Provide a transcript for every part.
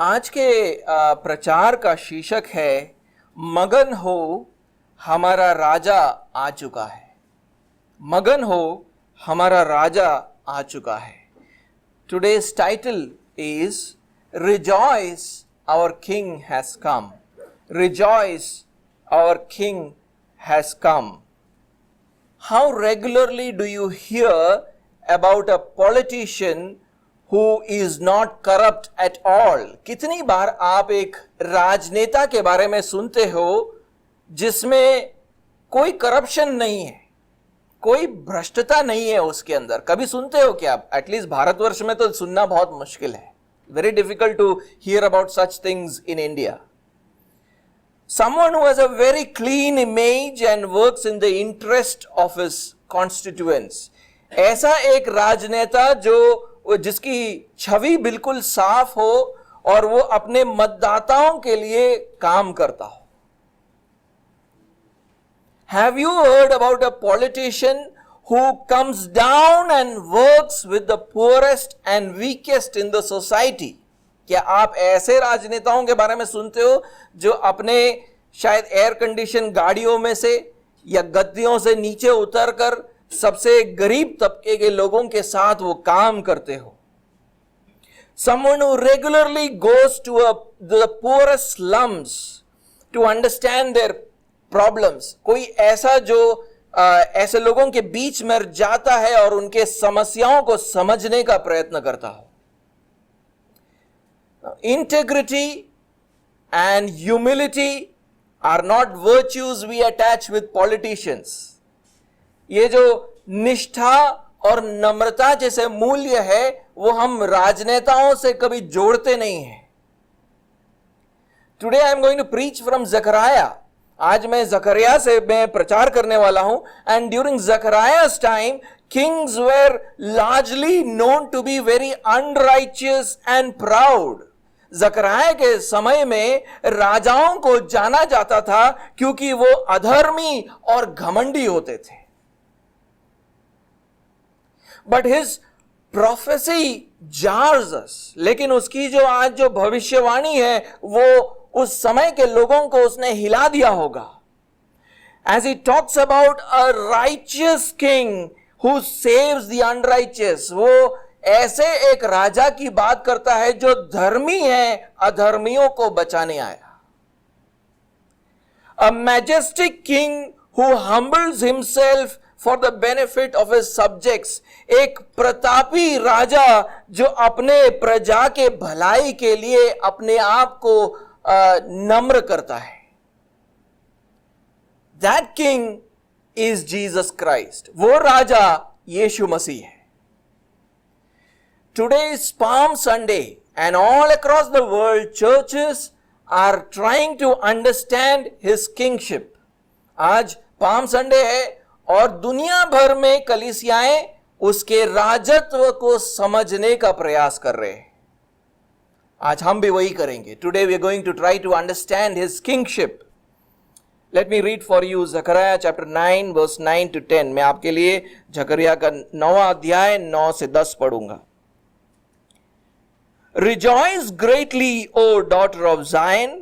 आज के प्रचार का शीर्षक है मगन हो हमारा राजा आ चुका है। मगन हो हमारा राजा आ चुका है। Today's title is Rejoice, our King has come. Rejoice, our King has come. How regularly do you hear about a politician who is not corrupt at all? कितनी बार आप एक राजनेता के बारे में सुनते हो जिसमें कोई करप्शन नहीं है, कोई भ्रष्टता नहीं है उसके अंदर? कभी सुनते हो क्या? एटलीस्ट भारतवर्ष में तो सुनना बहुत मुश्किल है। Very difficult to hear about such things in India. Someone who has a very clean image and works in the interest of his constituents. ऐसा एक राजनेता जिसकी छवि बिल्कुल साफ हो और वो अपने मतदाताओं के लिए काम करता हो। Have you heard about a politician who comes down and works with the poorest and weakest in the society? क्या आप ऐसे राजनेताओं के बारे में सुनते हो जो अपने शायद एयर कंडीशन गाड़ियों में से या गद्दियों से नीचे उतरकर सबसे गरीब तबके के लोगों के साथ वो काम करते हो? Someone who regularly goes to the poorest slums to understand their problems. कोई ऐसा जो ऐसे लोगों के बीच में जाता है और उनके समस्याओं को समझने का प्रयत्न करता हो। Integrity and humility are not virtues we attach with politicians. ये जो निष्ठा और नम्रता जैसे मूल्य है वो हम राजनेताओं से कभी जोड़ते नहीं हैं। Today I am going to preach from Zechariah. आज मैं जकरिया से मैं प्रचार करने वाला हूं। And during Zechariah's time, kings were largely known to be very unrighteous and proud. जकरिया के समय में राजाओं को जाना जाता था क्योंकि वो अधर्मी और घमंडी होते थे। But his prophecy jars us. लेकिन उसकी जो आज जो भविष्यवाणी है वो उस समय के लोगों को उसने हिला दिया होगा। As he talks about a righteous king who saves the unrighteous, वो ऐसे एक राजा की बात करता है जो धर्मी है, अधर्मियों को बचाने आया। A majestic king who humbles himself for the benefit of his subjects. एक प्रतापी राजा जो अपने प्रजा के भलाई के लिए अपने आप को नम्र करता है। That king is Jesus Christ. वो राजा यीशु मसीह है। Today is Palm Sunday and all across the world churches are trying to understand his kingship. आज पाम संडे है और दुनिया भर में कलीसियाएं उसके राजत्व को समझने का प्रयास कर रहे हैं। आज हम भी वही करेंगे। Today we are going to try to understand his kingship. Let me read for you Zechariah chapter 9 verse 9 to 10. मैं आपके लिए जकरिया का 9वां अध्याय 9 से 10 पढ़ूंगा। Rejoice greatly, O daughter of Zion.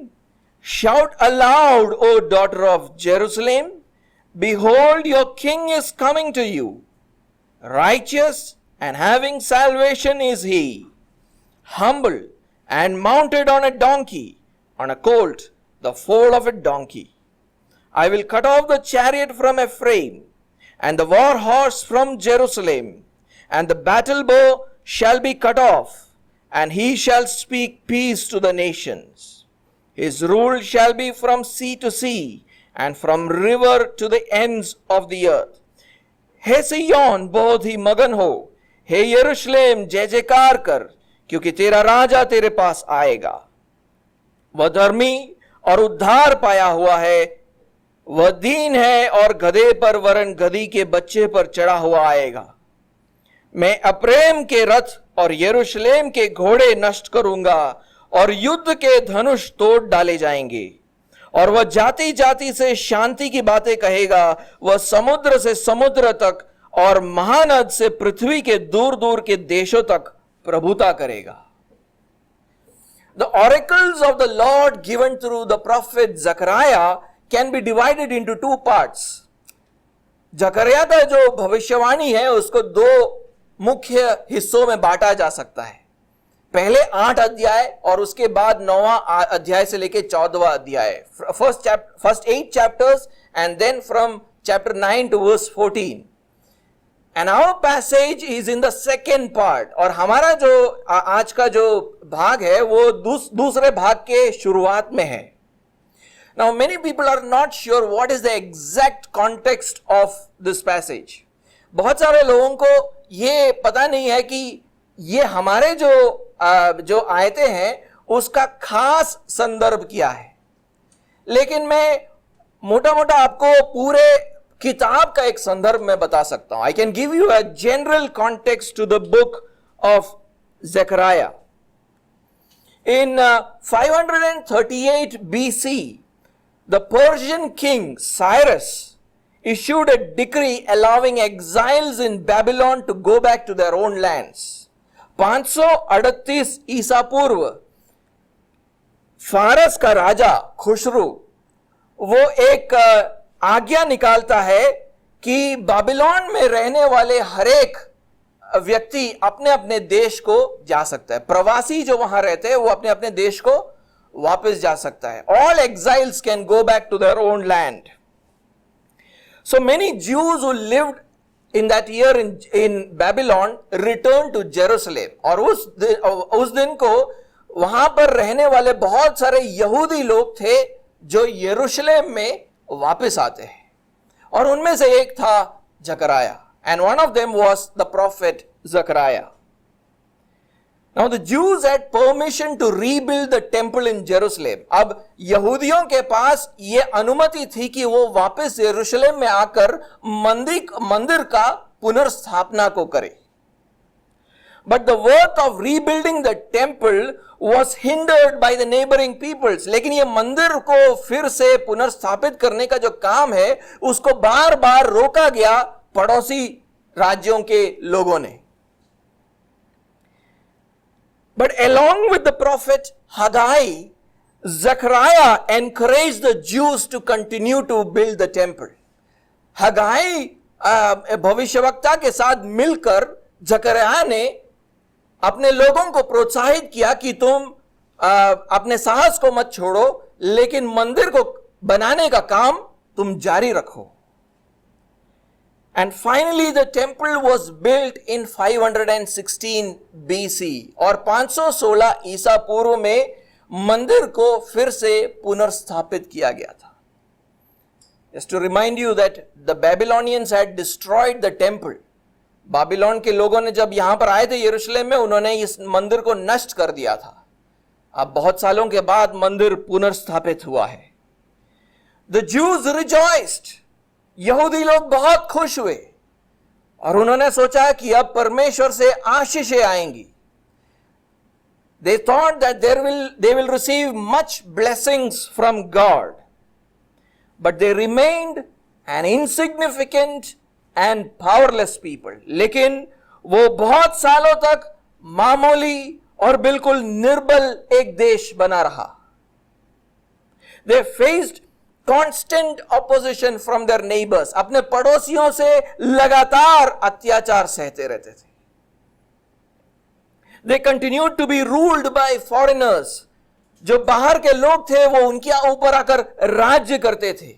Shout aloud, O daughter of Jerusalem. Behold, your king is coming to you. Righteous and having salvation is he, humble and mounted on a donkey, on a colt, the foal of a donkey. I will cut off the chariot from Ephraim, and the war horse from Jerusalem, and the battle bow shall be cut off, and he shall speak peace to the nations. His rule shall be from sea to sea, and from river to the ends of the earth. हे सिय्योन बहुत ही मगन हो, हे यरूशलेम जय जयकार कर, क्योंकि तेरा राजा तेरे पास आएगा। वह धर्मी और उद्धार पाया हुआ है, वह दीन है और गधे पर वरन गधी के बच्चे पर चढ़ा हुआ आएगा। मैं अप्रेम के रथ और यरूशलेम के घोड़े नष्ट करूंगा और युद्ध के धनुष तोड़ डाले जाएंगे। और वह जाति जाति से शांति की बातें कहेगा, वह समुद्र से समुद्र तक और महानद से पृथ्वी के दूर दूर के देशों तक प्रभुता करेगा। The oracles of the Lord given through the prophet Zechariah can be divided into two parts. जकरिया का जो भविष्यवाणी है उसको दो मुख्य हिस्सों में बांटा जा सकता है. पहले 8 अध्याय और उसके बाद 9वां अध्याय से लेके 14वां अध्याय. First 8 chapters and then from chapter 9 to verse 14. And our passage is in the second part. और हमारा जो आज का जो भाग है वो दूसरे भाग के शुरुआत में है. Now many people are not sure what is the exact context of this passage. बहुत सारे लोगों को ये पता नहीं है कि ये हमारे जो आयतें हैं उसका खास संदर्भ क्या है. लेकिन मैं मोटा मोटा आपको पूरे किताब का एक संदर्भ में बता सकता हूं. I can give you a general context to the book of Zechariah. In 538 BC, the Persian king Cyrus issued a decree allowing exiles in Babylon to go back to their own lands. 538 ईसा पूर्व फारस का राजा खुसरू वो एक आज्ञा निकालता है कि बाबिलोन में रहने वाले हर एक व्यक्ति अपने अपने देश को जा सकता है. प्रवासी जो वहां रहते हैं वो अपने अपने देश को वापस जा सकता है. All exiles can go back to their own land. So many Jews who lived in that year in Babylon returned to Jerusalem. और उस दिन को वहां पर रहने वाले बहुत सारे यहूदी लोग थे जो यरूशलेम में वापस आते हैं. और उनमें से एक था जकराया. And one of them was the prophet Zechariah. Now the Jews had permission to rebuild the temple in Jerusalem. अब यहूदियों के पास ये अनुमति थी कि वो वापस यरूशलेम में आकर मंदिर का पुनर्स्थापना को करें. But the work of rebuilding the temple was hindered by the neighboring peoples. लेकिन ये मंदिर को फिर से पुनर्स्थापित करने का जो काम है उसको बार बार रोका गया पड़ोसी राज्यों के लोगों ने. But along with the prophet Haggai, Zechariah encouraged the Jews to continue to build the temple. हगाई भविष्यवक्ता के साथ मिलकर जकरिया ने अपने लोगों को प्रोत्साहित किया कि तुम अपने साहस को मत छोड़ो, लेकिन मंदिर को बनाने का काम तुम जारी रखो. And finally the temple was built in 516 BC. और 516 ईसा पूर्व में मंदिर को फिर से पुनर्स्थापित किया गया था. Just to remind you that the Babylonians had destroyed the temple. Babylon के लोगों ने जब यहां पर आए थे यरूशलेम में, उन्होंने इस मंदिर को नष्ट कर दिया था. अब बहुत सालों के बाद मंदिर पुनर्स्थापित हुआ है. The Jews rejoiced. यहूदी लोग बहुत खुश हुए और उन्होंने सोचा कि अब परमेश्वर से आशीषें आएंगी. They thought that they will receive much blessings from God. But they remained an insignificant and powerless people. लेकिन वो बहुत सालों तक मामूली और बिल्कुल निर्बल एक देश बना रहा. They faced constant opposition from their neighbors. अपने पड़ोसियों से लगातार अत्याचार सहते रहते थे. They continued to be ruled by foreigners. जो बाहर के लोग थे वो उनके ऊपर आकर राज्य करते थे.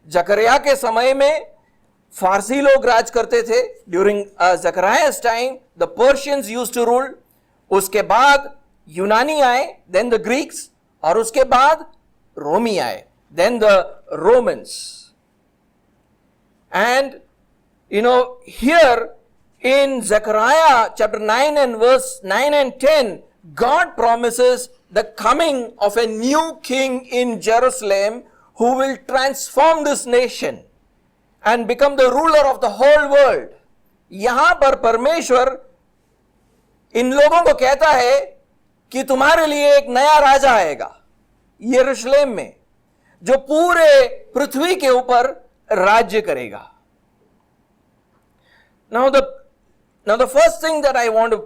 जकरिया के समय में फारसी लोग राज करते थे. During Zechariah's time the Persians used to rule. उसके बाद यूनानी आए, देन द ग्रीक्स, और उसके बाद रोमी आए, then the Romans. And here in Zechariah chapter 9 and verse 9 and 10, God promises the coming of a new king in Jerusalem who will transform this nation and become the ruler of the whole world. यहां पर परमेश्वर इन लोगों को कहता है कि तुम्हारे लिए एक नया राजा आएगा यरूशलेम में, जो पूरे पृथ्वी के ऊपर राज्य करेगा. Now the first thing that I want to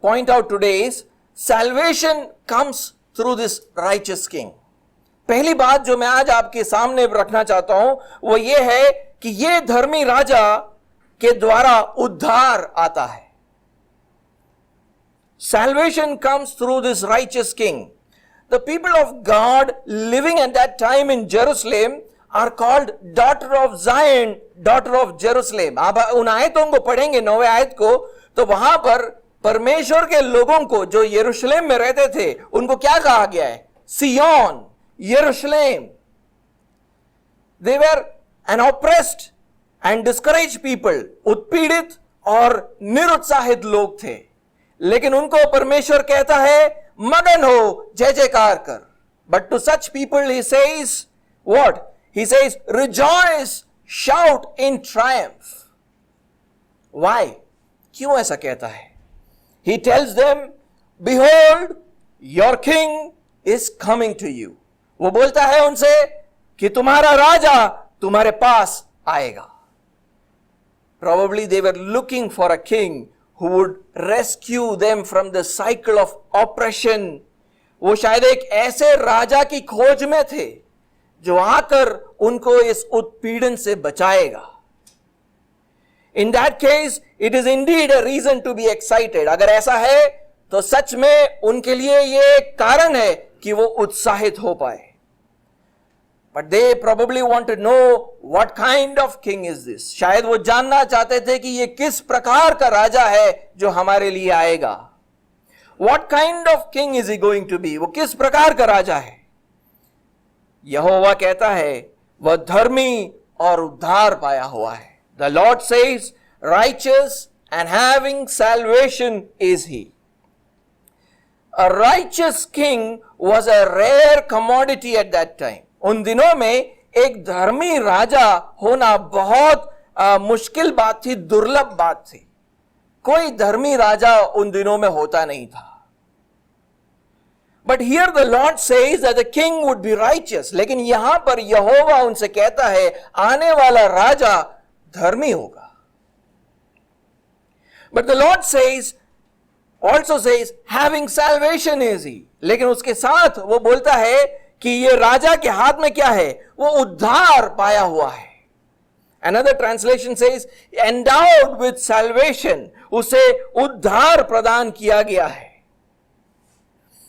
point out today is salvation comes through this righteous king. पहली बात जो मैं आज आपके सामने रखना चाहता हूं वो ये है कि ये धर्मी राजा के द्वारा उद्धार आता है. Salvation comes through this righteous king. The people of God living at that time in Jerusalem are called daughter of Zion, daughter of Jerusalem. आप उन आयतों को पढ़ेंगे, 9वें आयत को, तो वहां पर परमेश्वर के लोगों को जो यरूशलेम में रहते थे उनको क्या कहा गया है? सियोन, यरूशलेम. They were an oppressed and discouraged people. उत्पीड़ित और निरुत्साहित लोग थे, लेकिन उनको परमेश्वर कहता है मगन हो, जय जयकार कर. But to such people he says what? He says rejoice, shout in triumph. Why? क्यों ऐसा कहता है? He tells them, behold, your king is coming to you. वो बोलता है उनसे कि तुम्हारा राजा तुम्हारे पास आएगा. Probably they were looking for a king who would rescue them from the cycle of oppression. वो शायद एक ऐसे राजा की खोज में थे जो आकर उनको इस उत्पीड़न से बचाएगा. In that case, it is indeed a reason to be excited. अगर ऐसा है तो सच में उनके लिए ये एक कारण है कि वो उत्साहित हो पाए. But they probably want to know what kind of king is this. शायद वो जानना चाहते थे कि ये किस प्रकार का राजा है जो हमारे लिए आएगा. What kind of king is he going to be? वो किस प्रकार का राजा है? यहोवा कहता है वह धर्मी और उद्धार पाया हुआ है. The Lord says, righteous and having salvation is he. A righteous king was a rare commodity at that time. उन दिनों में एक धर्मी राजा होना बहुत मुश्किल बात थी, दुर्लभ बात थी. कोई धर्मी राजा उन दिनों में होता नहीं था. But here the Lord says that the king would be righteous. लेकिन यहां पर यहोवा उनसे कहता है आने वाला राजा धर्मी होगा. But the Lord also says having salvation is he. लेकिन उसके साथ वो बोलता है कि ये राजा के हाथ में क्या है? वो उद्धार पाया हुआ है. Another translation says endowed with salvation. उसे उद्धार प्रदान किया गया है.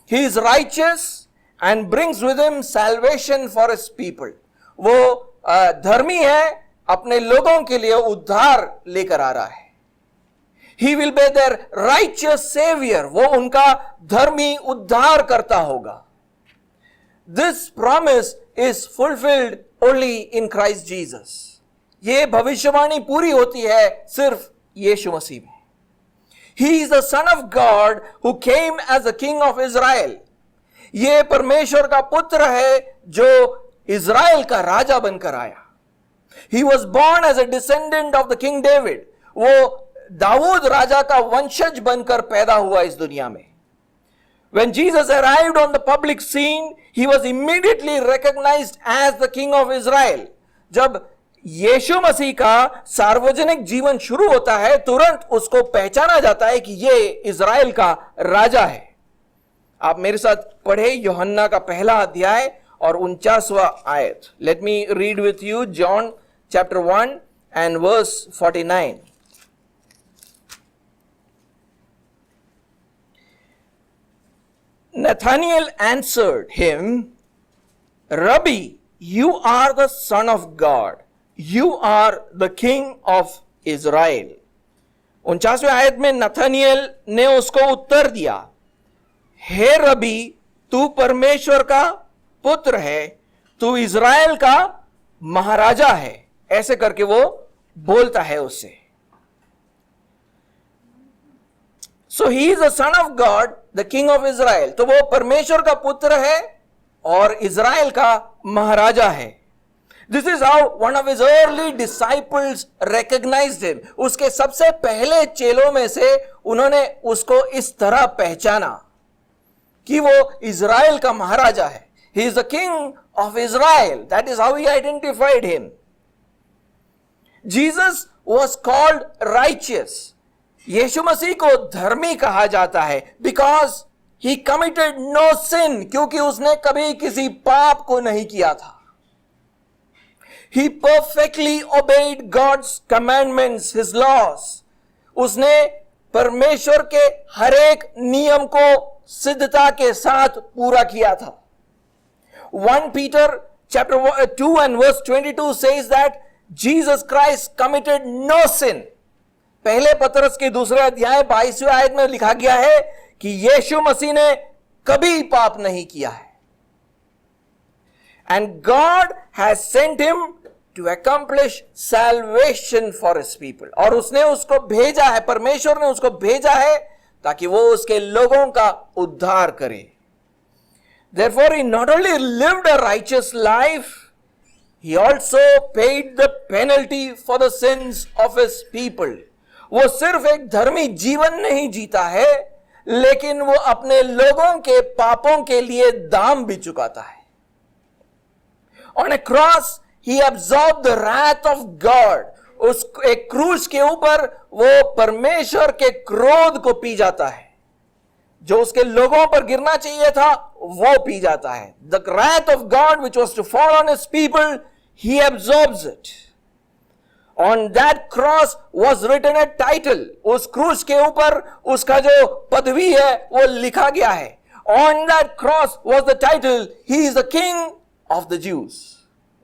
He is righteous and brings with him salvation for his people. वो धर्मी है, अपने लोगों के लिए उद्धार लेकर आ रहा है. He will be their righteous savior. वो उनका धर्मी उद्धार करता होगा. This promise is fulfilled only in Christ Jesus. ये भविष्यवाणी पूरी होती है सिर्फ यीशु मसीह में. He is the Son of God who came as the King of Israel. ये परमेश्वर का पुत्र है जो इज़राइल का राजा बनकर आया. He was born as a descendant of the King David. वो दाऊद राजा का वंशज बनकर पैदा हुआ इस दुनिया में. When Jesus arrived on the public scene, he was immediately recognized as the King of Israel. जब यीशु मसीह का सार्वजनिक जीवन शुरू होता है, तुरंत उसको पहचाना जाता है कि ये इज़राइल का राजा है. आप मेरे साथ पढ़े यूहन्ना का पहला अध्याय और 49वां आयत. Let me read with you John chapter 1 and verse 49. Nathanael answered him, Rabbi, you are the Son of God. You are the King of Israel. 49वें आयत में नथानिएल ने उसको उत्तर दिया, हे रबी, तू परमेश्वर का पुत्र है, तू इज़राइल का महाराजा है. ऐसे करके वो बोलता है उससे. So he is the Son of God, the King of Israel. तो वो परमेश्वर का पुत्र है और इज़राइल का महाराजा है. This is how one of his early disciples recognized him. उसके सबसे पहले चेलों में से उन्होंने उसको इस तरह पहचाना कि वो इज़राइल का महाराजा है. He is the King of Israel. That is how he identified him. Jesus was called righteous. यीशु मसीह को धर्मी कहा जाता है because He committed no sin, क्योंकि उसने कभी किसी पाप को नहीं किया था. He perfectly obeyed God's commandments, his laws. उसने परमेश्वर के हर एक नियम को सिद्धता के साथ पूरा किया था. 1 Peter chapter 2 and verse 22 says that Jesus Christ committed no sin. पहले पतरस के दूसरे अध्याय 22वें आयत में लिखा गया है कि यीशु मसीह ने कभी पाप नहीं किया है. And God has sent him to accomplish salvation for his people. और उसने उसको भेजा है, परमेश्वर ने उसको भेजा है ताकि वो उसके लोगों का उद्धार करे. Therefore he not only lived a righteous life, he also paid the penalty for the sins of his people. वो सिर्फ एक धर्मी जीवन नहीं जीता है, लेकिन वो अपने लोगों के पापों के लिए दाम भी चुकाता है. On a cross, he absorbed the wrath of God. उस एक क्रूस के ऊपर वो परमेश्वर के क्रोध को पी जाता है. जो उसके लोगों पर गिरना चाहिए था, वो पी जाता है. The wrath of God which was to fall on his people, he absorbs it. On that cross was written a title. उस क्रूस के ऊपर उसका जो पदवी है वो लिखा गया है. On that cross was the title, he is the king of the Jews.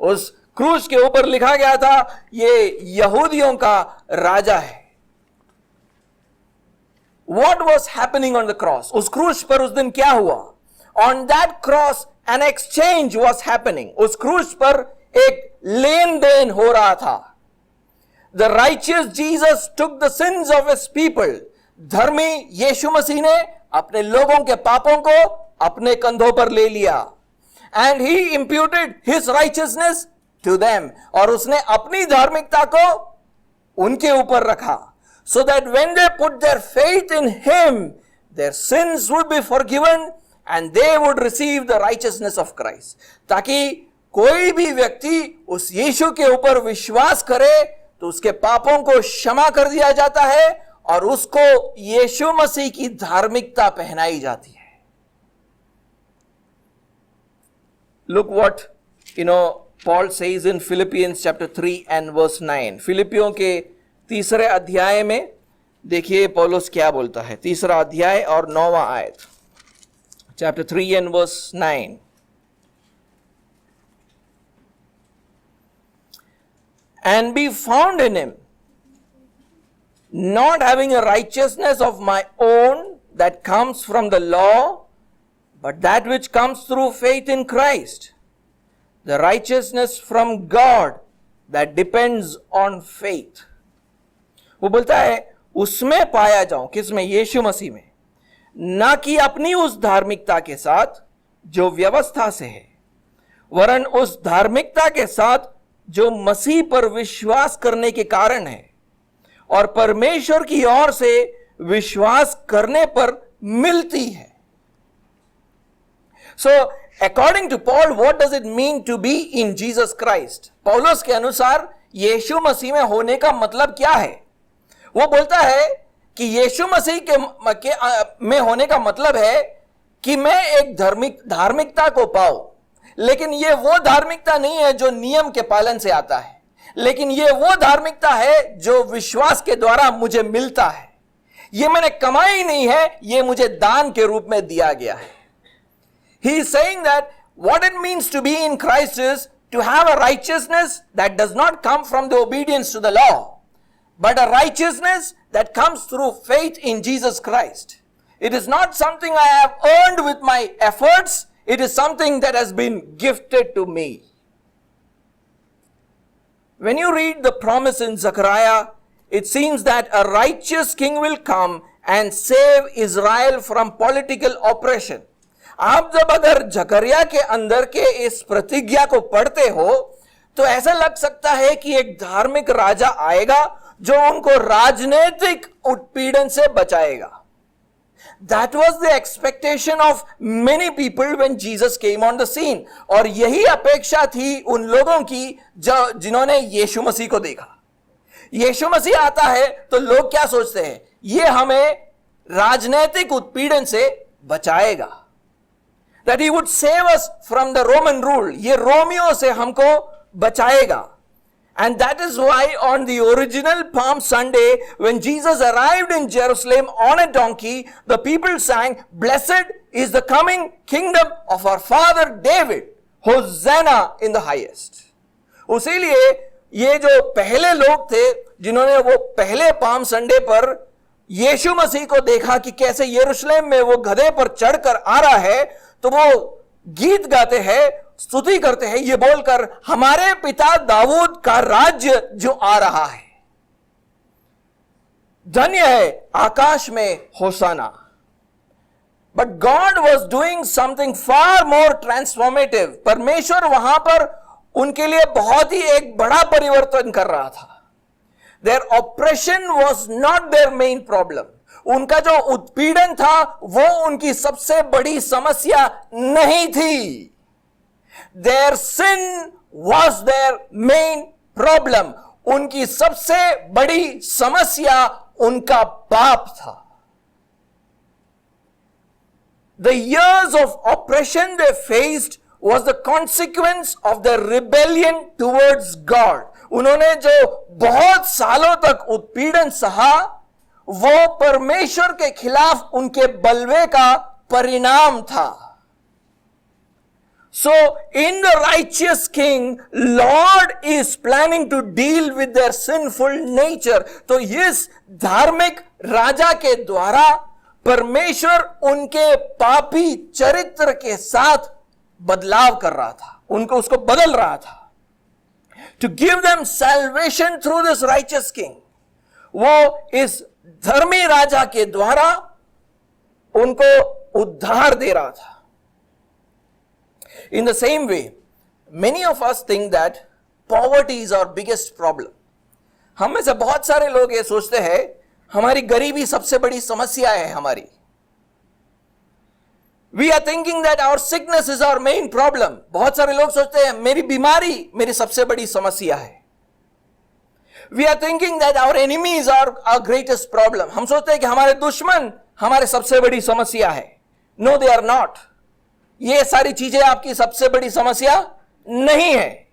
उस क्रूस के ऊपर लिखा गया था, ये यहूदियों का राजा है. What was happening on the cross? उस क्रूस पर उस दिन क्या हुआ? On that cross an exchange was happening. उस क्रूस पर एक लेन देन हो रहा था. The righteous Jesus took the sins of his people. धर्मी यीशु मसीह ने अपने लोगों के पापों को अपने कंधों पर ले लिया. And he imputed his righteousness to them. और उसने अपनी धार्मिकता को उनके ऊपर रखा. So that when they put their faith in him, their sins would be forgiven and they would receive the righteousness of Christ. ताकि कोई भी व्यक्ति उस यीशु के ऊपर विश्वास करे तो उसके पापों को क्षमा कर दिया जाता है और उसको यीशु मसीह की धार्मिकता पहनाई जाती है. Look what Paul says in Philippians chapter 3 and verse 9. फिलिपियों के तीसरे अध्याय में देखिए पौलुस क्या बोलता है. तीसरा अध्याय और 9वां आयत. Chapter 3 and verse 9. And be found in him, not having a righteousness of my own that comes from the law, but that which comes through faith in Christ, the righteousness from God that depends on faith. वो बोलता है उसमें पाया जाऊं, किसमें? यीशु मसीह में, ना कि अपनी उस धार्मिकता के साथ जो व्यवस्था से है, वरन उस धार्मिकता के साथ जो मसीह पर विश्वास करने के कारण है और परमेश्वर की ओर से विश्वास करने पर मिलती है. So, according to Paul, what does it mean to be in Jesus Christ? पौलुस के अनुसार यीशु मसीह में होने का मतलब क्या है? वो बोलता है कि यीशु मसीह में होने का मतलब है कि मैं एक धार्मिकता को पाऊं, लेकिन ये वो धार्मिकता नहीं है जो नियम के पालन से आता है, लेकिन ये वो धार्मिकता है जो विश्वास के द्वारा मुझे मिलता है. ये मैंने कमाई नहीं है, ये मुझे दान के रूप में दिया गया है. He is saying that what it means to be in Christ is to have a righteousness that does not come from the obedience to the law, but a righteousness that comes through faith in Jesus Christ. It is not something I have earned with my efforts. It is something that has been gifted to me. When you read the promise in Zechariah, it seems that a righteous king will come and save Israel from political oppression. आप जब अगर जकरिया के अंदर के इस प्रतिज्ञा को पढ़ते हो तो ऐसा लग सकता है कि एक धार्मिक राजा आएगा जो उनको राजनीतिक उत्पीड़न से बचाएगा. That was the expectation of many people when Jesus came on the scene. और यही अपेक्षा थी उन लोगों की जिन्होंने यीशु मसीह को देखा. यीशु मसीह आता है तो लोग क्या सोचते हैं? ये हमें राजनीतिक उत्पीड़न से बचाएगा, that he would save us from the Roman rule. ये रोमियो से हमको बचाएगा. And that is why on the original Palm Sunday, when Jesus arrived in Jerusalem on a donkey, the people sang, "Blessed is the coming kingdom of our father David. Hosanna in the highest." उसीलिए ये जो पहले लोग थे जिन्होंने वो पहले palm Sunday पर यीशु मसीह को देखा कि कैसे यरूशलेम में वो गधे पर चढ़कर आ रहा है, तो वो गीत गाते हैं, स्तुति करते हैं ये बोलकर, हमारे पिता दाऊद का राज्य जो आ रहा है, धन्य है आकाश में होसाना. But God was doing something far more transformative. परमेश्वर वहां पर उनके लिए बहुत ही एक बड़ा परिवर्तन कर रहा था. Their operation was not their main problem. उनका जो उत्पीड़न था वो उनकी सबसे बड़ी समस्या नहीं थी. Their sin was their main problem. उनकी सबसे बड़ी समस्या उनका पाप था. The years of oppression they faced was the consequence of their rebellion towards God. उन्होंने जो बहुत सालों तक उत्पीड़न सहा वो परमेश्वर के खिलाफ उनके बलवे का परिणाम था. So in the righteous king, Lord is planning to deal with their sinful nature. तो इस धार्मिक राजा के द्वारा परमेश्वर उनके पापी चरित्र के साथ बदलाव कर रहा था, उनको उसको बदल रहा था. To give them salvation through this righteous king. वो इस धर्मी राजा के द्वारा उनको उद्धार दे रहा था. In the same way, many of us think that poverty is our biggest problem. हम में से बहुत सारे लोग ये सोचते हैं हमारी गरीबी सबसे बड़ी समस्या है हमारी. We are thinking that our sickness is our main problem. बहुत सारे लोग सोचते हैं मेरी बीमारी मेरी सबसे बड़ी समस्या है. We are thinking that our enemies are our greatest problem. हम सोचते हैं कि हमारे दुश्मन हमारे सबसे बड़ी समस्या है. No, they are not. ये सारी चीजें आपकी सबसे बड़ी समस्या नहीं है.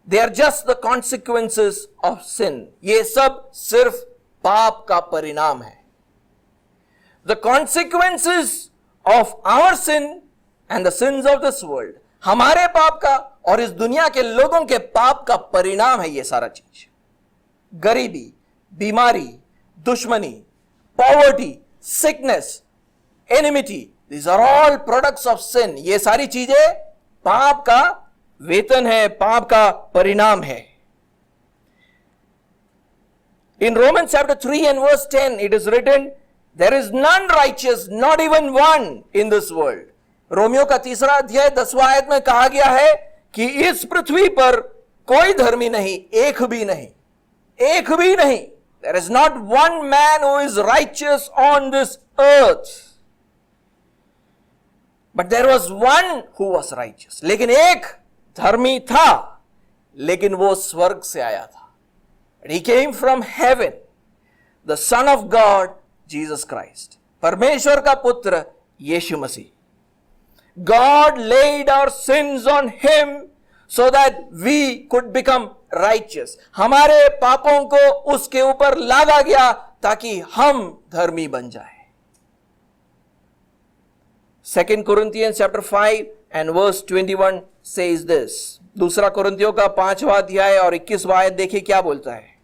They are just the consequences of sin. ये सब सिर्फ पाप का परिणाम है. The consequences of our sin and the sins of this world, हमारे पाप का और इस दुनिया के लोगों के पाप का परिणाम है ये सारा चीज. गरीबी, बीमारी, दुश्मनी, poverty, sickness, enmity, these are all products of sin. ये सारी चीजें पाप का वेतन है, पाप का परिणाम है. In Romans chapter 3 and verse 10 it is written, there is none righteous, not even one in this world. Romeo का 3 अध्याय 10वां आयत में कहा गया है कि इस पृथ्वी पर कोई धर्मी नहीं, एक भी नहीं, एक भी नहीं. There is not one man who is righteous on this earth. But there was one who was righteous. लेकिन एक धर्मी था, लेकिन वो स्वर्ग से आया था. He came from heaven, the Son of God, Jesus Christ. परमेश्वर का पुत्र यीशु मसीह. God laid our sins on him so that we could become righteous. हमारे पापों को उसके ऊपर लादा गया ताकि हम धर्मी बन जाए. 2 Corinthians chapter 5 and verse 21 says this. दूसरा कुरिन्थियों का 5वां अध्याय और 21वां आयत देखिए क्या बोलता है.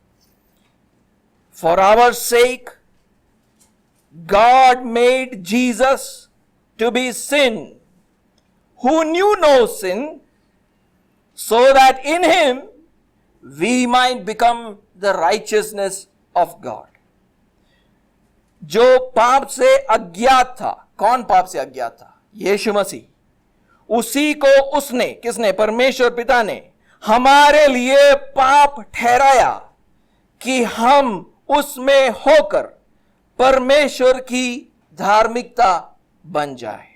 For our sake God made Jesus to be sin who knew no sin, so that in him we might become the righteousness of God. जो पाप से अज्ञात था. कौन पाप से अज्ञात था? यीशु मसीह. उसी को उसने, किसने? परमेश्वर पिता ने हमारे लिए पाप ठहराया कि हम उसमें होकर परमेश्वर की धार्मिकता बन जाए.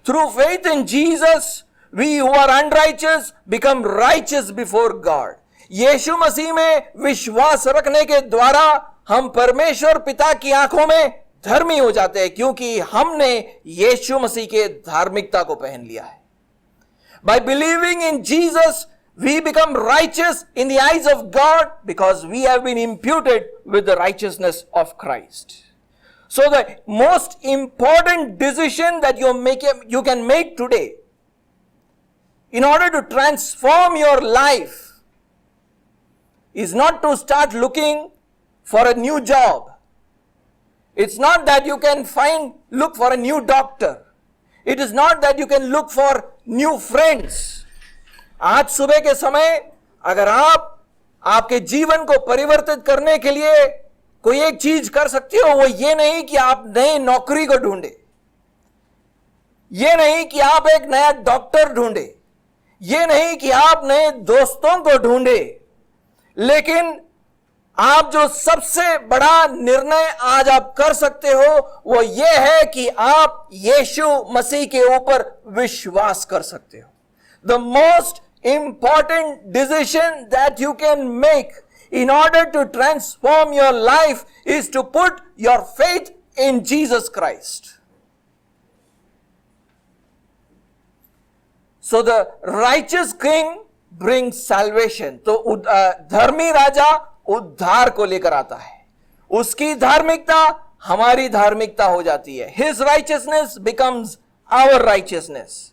Through faith in Jesus, we who are unrighteous become righteous before God. यीशु मसीह में विश्वास रखने के द्वारा हम परमेश्वर पिता की आंखों में धर्मी हो जाते हैं क्योंकि हमने यीशु मसीह के धार्मिकता को पहन लिया है. By believing in Jesus, we become righteous in the eyes of God because we have been imputed with the righteousness of Christ. So the most important decision that you can make today in order to transform your life is not to start looking for a new job. It's not that you can look for a new doctor. It is not that you can look for new friends. आज सुबह के समय अगर आप आपके जीवन को परिवर्तित करने के लिए कोई एक चीज कर सकते हो, वो ये नहीं कि आप नई नौकरी को ढूंढे, ये नहीं कि आप एक नया डॉक्टर ढूंढे, ये नहीं कि आप नए दोस्तों को ढूंढे, लेकिन आप जो सबसे बड़ा निर्णय आज आप कर सकते हो वो ये है कि आप यीशु मसीह के ऊपर विश्वास कर सकते हो. The most important decision that you can make in order to transform your life is to put your faith in Jesus Christ. So the righteous king brings salvation. तो धर्मी राजा उद्धार को लेकर आता है, उसकी धार्मिकता हमारी धार्मिकता हो जाती है. His righteousness becomes our righteousness.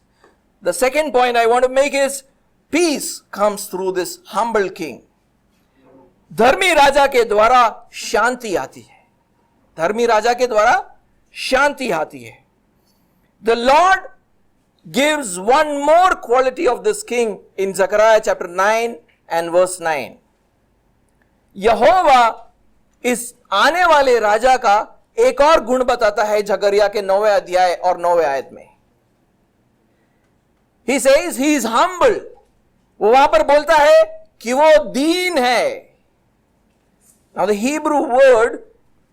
The second point I want to make is peace comes through this humble king. धर्मी राजा के द्वारा शांति आती है, धर्मी राजा के द्वारा शांति आती है. The Lord gives one more quality of this king in Zechariah chapter 9 and verse 9. यहोवा इस आने वाले राजा का एक और गुण बताता है जकरिया के 9वें अध्याय और 9वें आयत में. He says he is humble. वो वहां पर बोलता है कि वो दीन है. Now the Hebrew word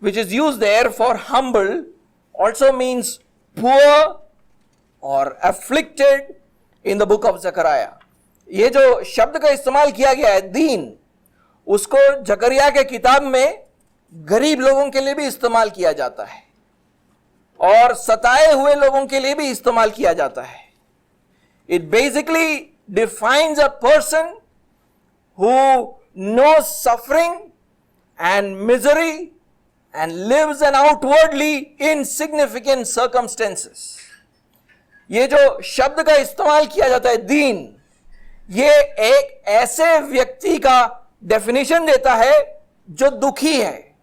which is used there for humble also means poor or afflicted in the book of Zechariah. ये जो शब्द का इस्तेमाल किया गया है दीन, उसको जकरिया के किताब में गरीब लोगों के लिए भी इस्तेमाल किया जाता है और सताए हुए लोगों के लिए भी इस्तेमाल किया जाता है. It basically defines a person who knows suffering and misery and lives an outwardly insignificant circumstances. ये जो शब्द का इस्तेमाल किया जाता है दीन, ये एक ऐसे व्यक्ति का डेफिनेशन देता है जो दुखी है,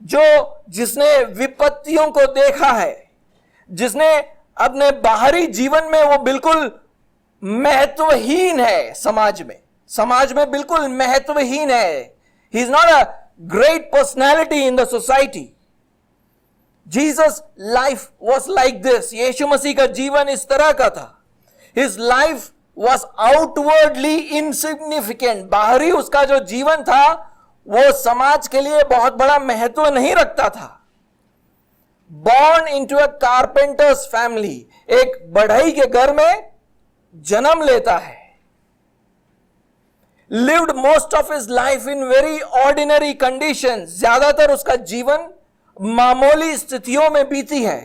जिसने विपत्तियों को देखा है, जिसने अपने बाहरी जीवन में वो बिल्कुल महत्वहीन है, समाज में बिल्कुल महत्वहीन है. He is not a great personality in the society. Jesus life was like this. यीशु मसीह का जीवन इस तरह का था. His life was outwardly insignificant. बाहरी उसका जो जीवन था वो समाज के लिए बहुत बड़ा महत्व नहीं रखता था. Born into a carpenter's family, एक बढ़ई के घर में जन्म लेता है. Lived most of his life in very ordinary conditions. ज्यादातर उसका जीवन मामूली स्थितियों में बीती है.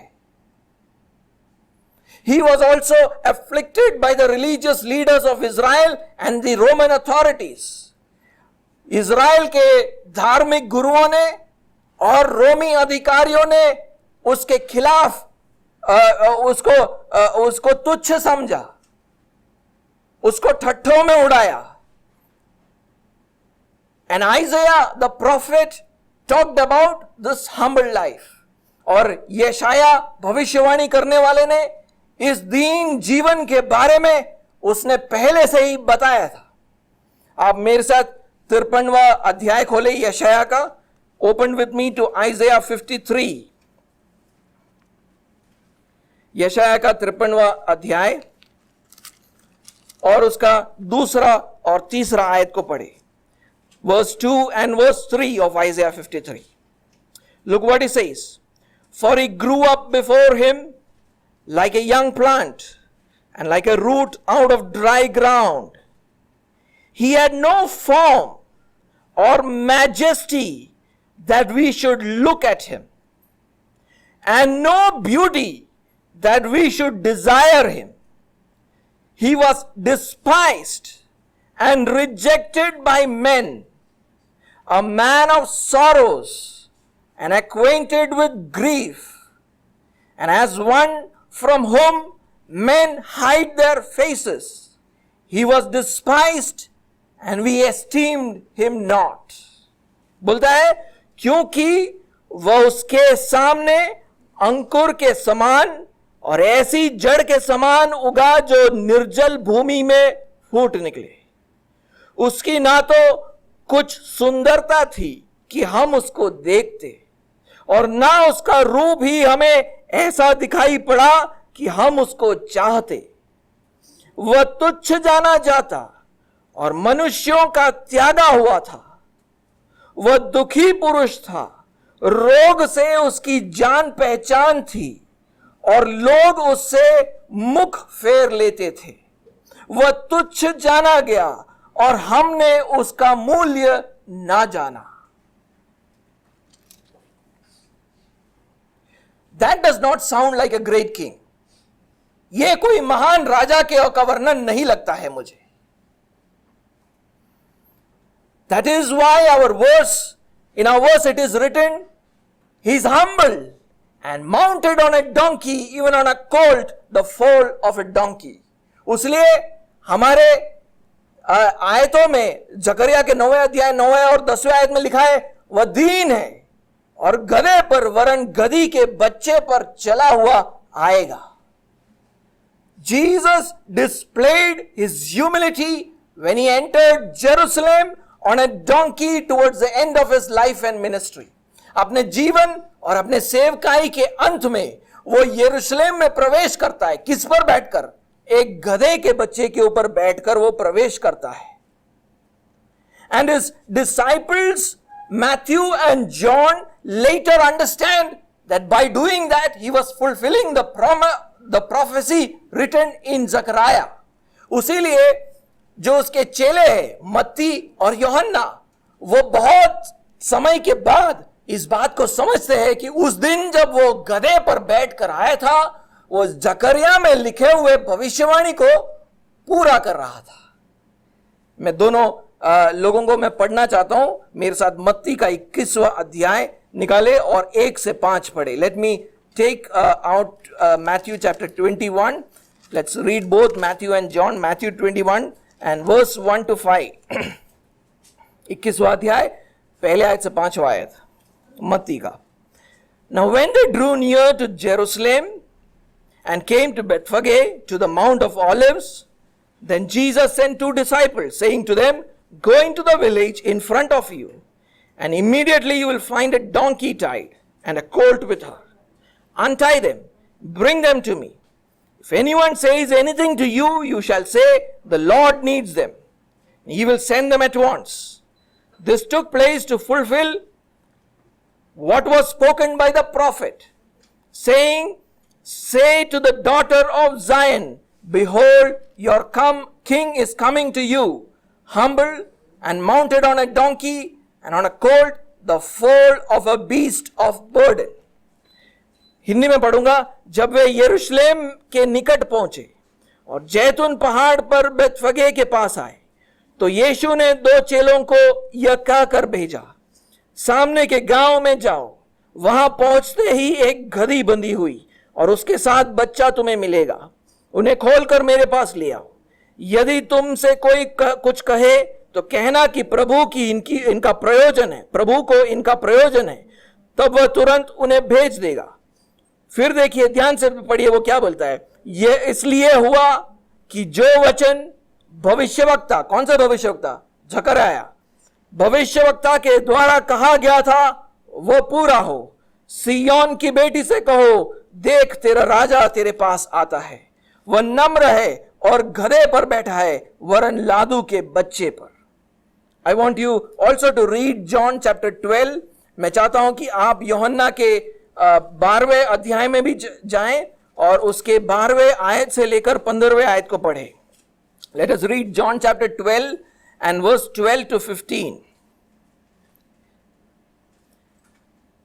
He was also afflicted by the religious leaders of Israel and the Roman authorities. Israel के धार्मिक गुरुओं ने और रोमी अधिकारियों ने उसके खिलाफ उसको तुच्छ समझा, उसको ठट्ठों में उड़ाया. And Isaiah the prophet talked about this humble life. और यशाया भविष्यवाणी करने वाले ने इस दीन जीवन के बारे में उसने पहले से ही बताया था. आप मेरे साथ 53वां अध्याय खोले यशाया का. Open with me to Isaiah 53. यशाया का 53वां अध्याय और उसका दूसरा और तीसरा आयत को पढ़े. Verse 2 and verse 3 of Isaiah 53. Look what he says. For he grew up before him like a young plant and like a root out of dry ground. He had no form or majesty that we should look at him, and no beauty that we should desire him. He was despised and rejected by men, a man of sorrows and acquainted with grief, and as one from whom men hide their faces. He was despised and we esteemed him not. बोलता है क्योंकि वह उसके सामने अंकुर के समान और ऐसी जड़ के समान उगा जो निर्जल भूमि में फूट निकले. उसकी ना तो कुछ सुंदरता थी कि हम उसको देखते, और ना उसका रूप ही हमें ऐसा दिखाई पड़ा कि हम उसको चाहते. वह तुच्छ जाना जाता और मनुष्यों का त्यागा हुआ था. वह दुखी पुरुष था, रोग से उसकी जान पहचान थी और लोग उससे मुख फेर लेते थे. वह तुच्छ जाना गया और हमने उसका मूल्य ना जाना. That does not sound like a great king. यह कोई महान राजा के का वर्णन नहीं लगता है मुझे. That is why in our verse it is written, he is humble and mounted on a donkey, even on a colt, the foal of a donkey. उसलिए हमारे आयतों में जकरिया के 9वें अध्याय 9वें और 10वें आयत में लिखा है, वह दीन है और गधे पर वरन गधी के बच्चे पर चला हुआ आएगा. Jesus displayed his humility when he entered Jerusalem on a donkey towards the end of his life and ministry. अपने जीवन और अपने सेवकाई के अंत में वो यरूशलेम में प्रवेश करता है. किस पर बैठकर? एक गधे के बच्चे के ऊपर बैठकर वो प्रवेश करता है. And his disciples Matthew and John later understand that by doing that he was fulfilling the prophecy written in Zechariah. उसीलिए जो उसके चेले हैं मत्ती और यूहन्ना, वो बहुत समय के बाद इस बात को समझते हैं कि उस दिन जब वो गधे पर बैठकर आया था, वो जकरिया में लिखे हुए भविष्यवाणी को पूरा कर रहा था. मैं दोनों लोगों को मैं पढ़ना चाहता हूं. मेरे साथ मत्ती का 21वां अध्याय निकाले और 1 से 5 पढ़े. Let me take out Matthew chapter 21. Let's read both Matthew and John. Matthew 21 and verse 1 to 5. 21वां अध्याय पहले आयत से 5वां आयत मत्ती का. Now when they drew near to Jerusalem and came to Bethphage to the Mount of Olives, then Jesus sent 2 disciples, saying to them, go into the village in front of you, and immediately you will find a donkey tied and a colt with her. Untie them, bring them to me. If anyone says anything to you, you shall say, the Lord needs them. He will send them at once. This took place to fulfill what was spoken by the prophet, saying, say to the daughter of Zion, behold, your king is coming to you, humble and mounted on a donkey and on a colt, the foal of a beast of burden. Hindi में पढ़ूंगा. जब वे यरूशलेम के निकट पहुंचे और जैतून पहाड़ पर बेतफगे के पास आए, तो यीशु ने 2 चेलों को यह कहकर भेजा, सामने के गांव में जाओ. वहां पहुंचते ही एक गधी बंधी हुई और उसके साथ बच्चा तुम्हें मिलेगा. उन्हें खोलकर मेरे पास ले आओ. यदि तुमसे कोई कुछ कहे तो कहना कि प्रभु की इनका प्रयोजन है, प्रभु को इनका प्रयोजन है, तब वह तुरंत उन्हें भेज देगा. फिर देखिए, ध्यान से पढ़िए वो क्या बोलता है. यह इसलिए हुआ कि जो वचन भविष्यवक्ता, कौन सा भविष्यवक्ता? जकरिया भविष्यवक्ता के द्वारा कहा गया था वो पूरा हो. सिय्योन की बेटी से कहो, देख तेरा राजा तेरे पास आता है, वह नम्र है और गधे पर बैठा है, वरन लादू के बच्चे पर. I want you also to read John chapter 12. मैं चाहता हूं कि आप यूहन्ना के 12वें अध्याय में भी जाएं और उसके 12वें आयत से लेकर 15वें आयत को पढ़ें. Let us read John chapter 12 and verse 12 to 15.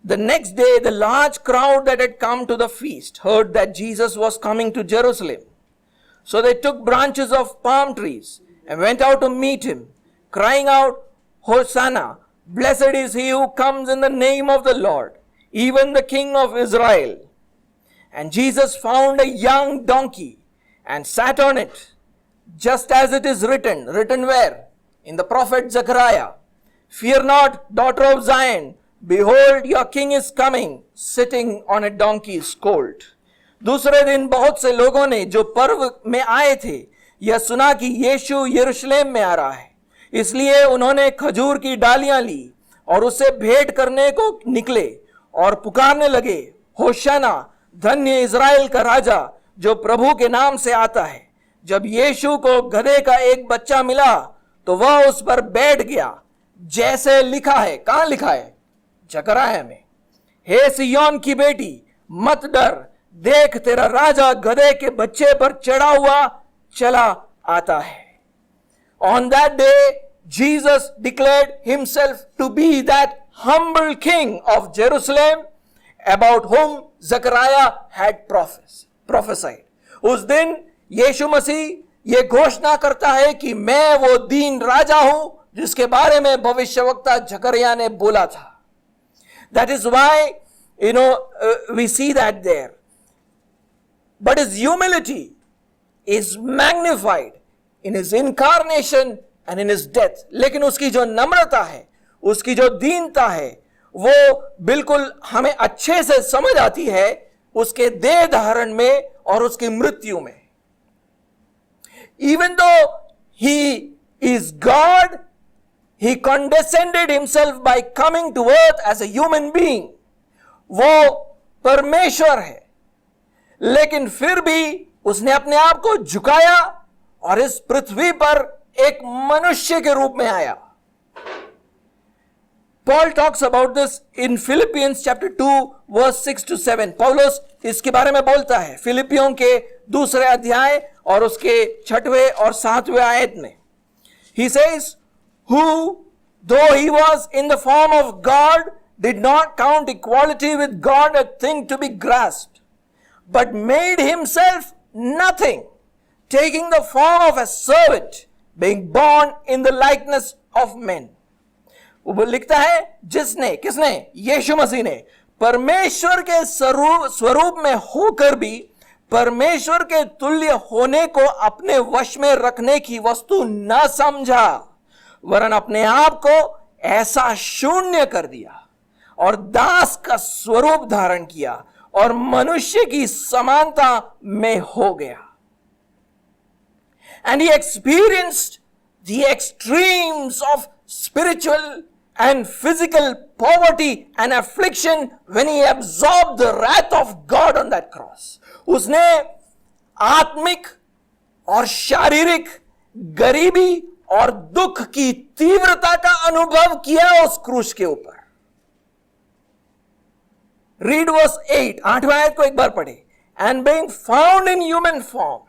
The next day, the large crowd that had come to the feast heard that Jesus was coming to Jerusalem. So they took branches of palm trees and went out to meet him, crying out, Hosanna! Blessed is he who comes in the name of the Lord, even the King of Israel. And Jesus found a young donkey and sat on it, just as it is written. Written where? In the prophet Zechariah. Fear not, daughter of Zion. Behold, your king is coming, sitting on a donkey's colt. दूसरे दिन बहुत से लोगों ने जो पर्व में आए थे यह सुना कि यीशु यरूशलेम में आ रहा है, इसलिए उन्होंने खजूर की डालियां ली और उसे भेंट करने को निकले और पुकारने लगे, होशाना! धन्य इज़राइल का राजा जो प्रभु के नाम से आता है। जब यीशु को गधे का एक बच्चा मिला तो वह उस पर बैठ गया, जैसे लिखा है। कहां लिखा है? जकराया में। हे सिय्योन की बेटी, मत डर, देख तेरा राजा गधे के बच्चे पर चढ़ा हुआ चला आता है। On that day, Jesus declared himself to be that humble king of Jerusalem about whom Zechariah had prophesied. उस दिन यीशु मसीह ये घोषणा करता है कि मैं वो दीन राजा हूं जिसके बारे में भविष्यवक्ता जकरिया ने बोला था। That is why, we see that there. But his humility is magnified in his incarnation and in his death. लेकिन उसकी जो नम्रता है, उसकी जो दीनता है, वो बिल्कुल हमें अच्छे से समझ आती है उसके देह धारण में और उसकी मृत्यु में। Even though he is God, he condescended himself by coming to earth as a human being. वो परमेश्वर है, लेकिन फिर भी उसने अपने आप को झुकाया और इस पृथ्वी पर एक मनुष्य के रूप में आया। Paul talks about this in Philippians chapter 2 verse 6 to 7. पौलुस इसके बारे में बोलता है फिलिपियों के दूसरे अध्याय और उसके 6वें और 7वें आयत में। He says, who, though he was in the form of God, did not count equality with God a thing to be grasped, but made himself nothing, taking the form of a servant, being born in the likeness of men. वो लिखता है जिसने, किसने? यीशु मसीह ने परमेश्वर के स्वरूप में होकर भी परमेश्वर के तुल्य होने को अपने वश में रखने की वस्तु न समझा, वरन अपने आप को ऐसा शून्य कर दिया और दास का स्वरूप धारण किया और मनुष्य की समानता में हो गया। And he experienced the extremes of spiritual and physical poverty and affliction when he absorbed the wrath of God on that cross. उसने आत्मिक और शारीरिक गरीबी और दुख की तीव्रता का अनुभव किया उस क्रूस के ऊपर। Read verse 8, 8वां आयत को एक बार पढ़े। And being found in human form,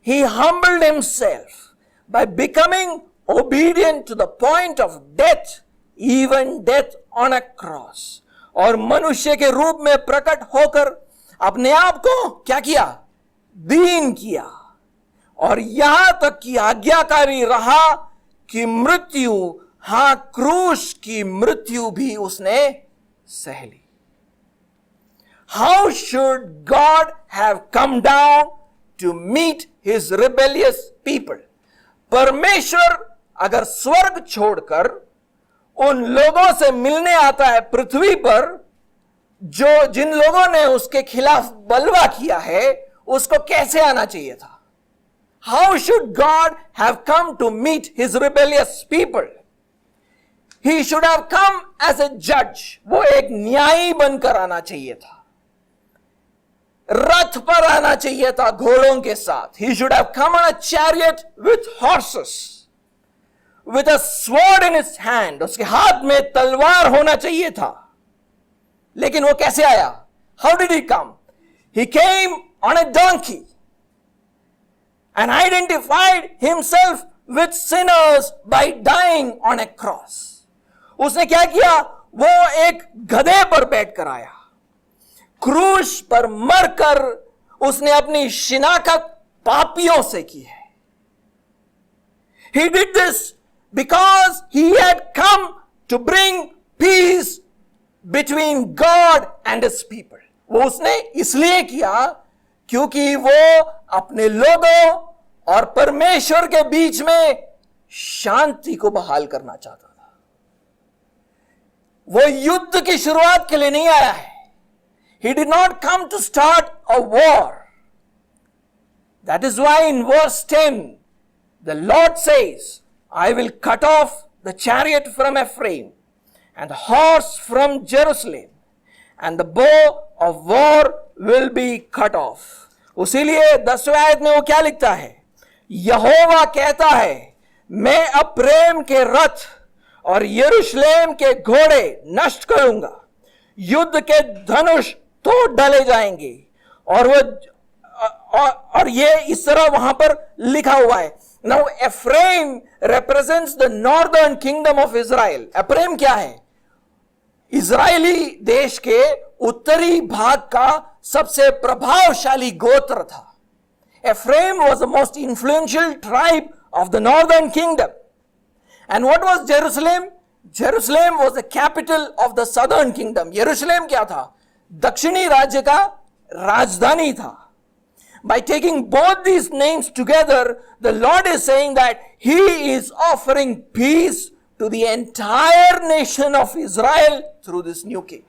he humbled himself by becoming obedient to the point of death, even death on a cross. और मनुष्य के रूप में प्रकट होकर अपने आप को क्या किया? दीन किया और यहां तक कि आज्ञाकारी रहा कि मृत्यु, हां क्रूस की मृत्यु भी उसने सह ली। How should God have come down to meet his rebellious people? परमेश्वर अगर स्वर्ग छोड़कर उन लोगों से मिलने आता है पृथ्वी पर जो जिन लोगों ने उसके खिलाफ बलवा किया है, उसको कैसे आना चाहिए था? How should God have come to meet his rebellious people? He should have come as a judge. वो एक न्यायी बनकर आना चाहिए था, रथ पर आना चाहिए था घोड़ों के साथ। He should have come on a chariot with horses, with a sword in his hand. उसके हाथ में तलवार होना चाहिए था, लेकिन वो कैसे आया? How did he come? He came on a donkey and identified himself with sinners by dying on a cross. उसने क्या किया? वो एक गधे पर बैठकर आया, क्रूस पर मरकर उसने अपनी शिनाख्त पापियों से की है। He did this because he had come to bring peace between God and his people. वो उसने इसलिए किया क्योंकि वो अपने लोगों और परमेश्वर के बीच में शांति को बहाल करना चाहता था। वो युद्ध की शुरुआत के लिए नहीं आया है। He did not come to start a war. That is why in verse 10, the Lord says, I will cut off the chariot from Ephraim and the horse from Jerusalem, and the bow of war will be cut off. उसीलिए 10वें आयत में वो क्या लिखता है? यहोवा कहता है, मैं अप्रेम के रथ और यरूशलेम के घोड़े नष्ट करूंगा, युद्ध के धनुष तोड़ डाले जाएंगे। और ये इस तरह वहां पर लिखा हुआ है। Now Ephraim represents the northern kingdom of Israel. Ephraim क्या है? इजरायली देश के उत्तरी भाग का सबसे प्रभावशाली गोत्र था। Ephraim was the most influential tribe of the northern kingdom. And what was Jerusalem? Jerusalem was the capital of the southern kingdom. यरूशलेम क्या था? दक्षिणी राज्य का राजधानी था। By taking both these names together, the Lord is saying that He is offering peace to the entire nation of Israel through this new king.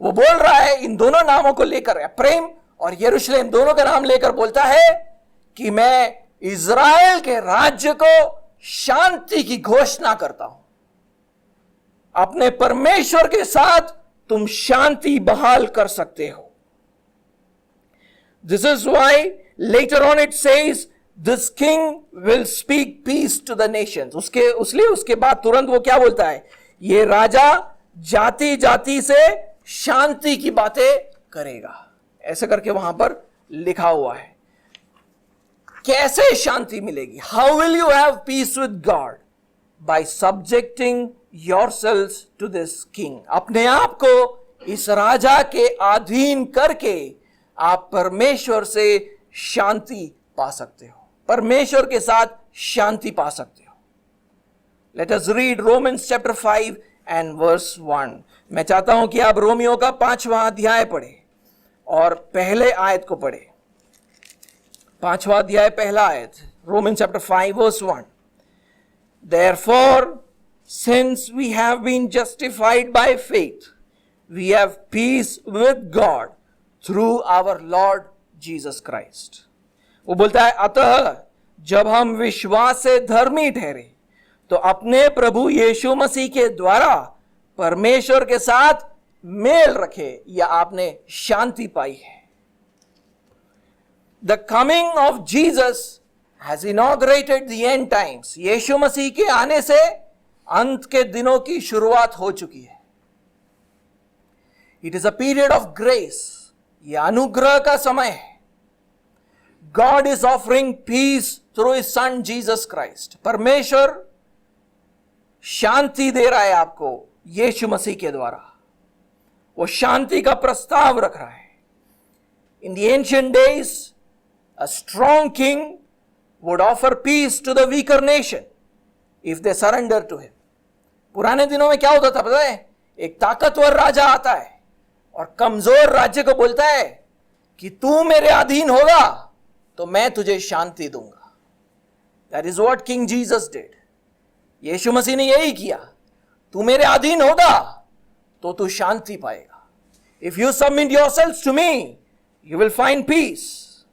वो बोल रहा है इन दोनों नामों को लेकर, एफ्रेम और यरूशलेम दोनों का नाम लेकर बोलता है कि मैं इज़राइल के राज्य को शांति की घोषणा करता हूं। अपने परमेश्वर के साथ तुम शांति बहाल कर सकते हो। This is why later on it says this king will speak peace to the nations. उसके बाद तुरंत वो क्या बोलता है? ये राजा जाति जाति से शांति की बातें करेगा। ऐसे करके वहां पर लिखा हुआ है। कैसे शांति मिलेगी? How will you have peace with God? By subjecting yourselves to this king. अपने आप को इस राजा के अधीन करके आप परमेश्वर से शांति पा सकते हो, परमेश्वर के साथ शांति पा सकते हो। Let us read Romans chapter 5 and verse 1. मैं चाहता हूं कि आप रोमियो का 5वां अध्याय पढ़े और पहले आयत को पढ़े। 5वां अध्याय पहला आयत, Romans chapter 5 verse 1. Therefore, since we have been justified by faith, we have peace with God through our Lord Jesus Christ. वो बोलता है अतः जब हम विश्वास से धर्मी ठहरे तो अपने प्रभु यीशु मसीह के द्वारा परमेश्वर के साथ मेल रखे या आपने शांति पाई है। The coming of Jesus has inaugurated the end times. यीशु मसीह के आने से अंत के दिनों की शुरुआत हो चुकी है। It is a period of grace. यह अनुग्रह का समय है। God is offering peace through His Son Jesus Christ. परमेश्वर शांति दे रहा है आपको यीशु मसीह के द्वारा। वो शांति का प्रस्ताव रख रहा है। In the ancient days, a strong king would offer peace to the weaker nation if they surrender to him. पुराने दिनों में क्या होता था पता है? एक ताकतवर राजा आता है और कमजोर राज्य को बोलता है कि तू मेरे अधीन होगा तो मैं तुझे शांति दूंगा। That is what King Jesus did. यीशु मसीह ने यही किया। तू मेरे अधीन होगा तो तू शांति पाएगा। If you submit yourselves to me, you will find peace.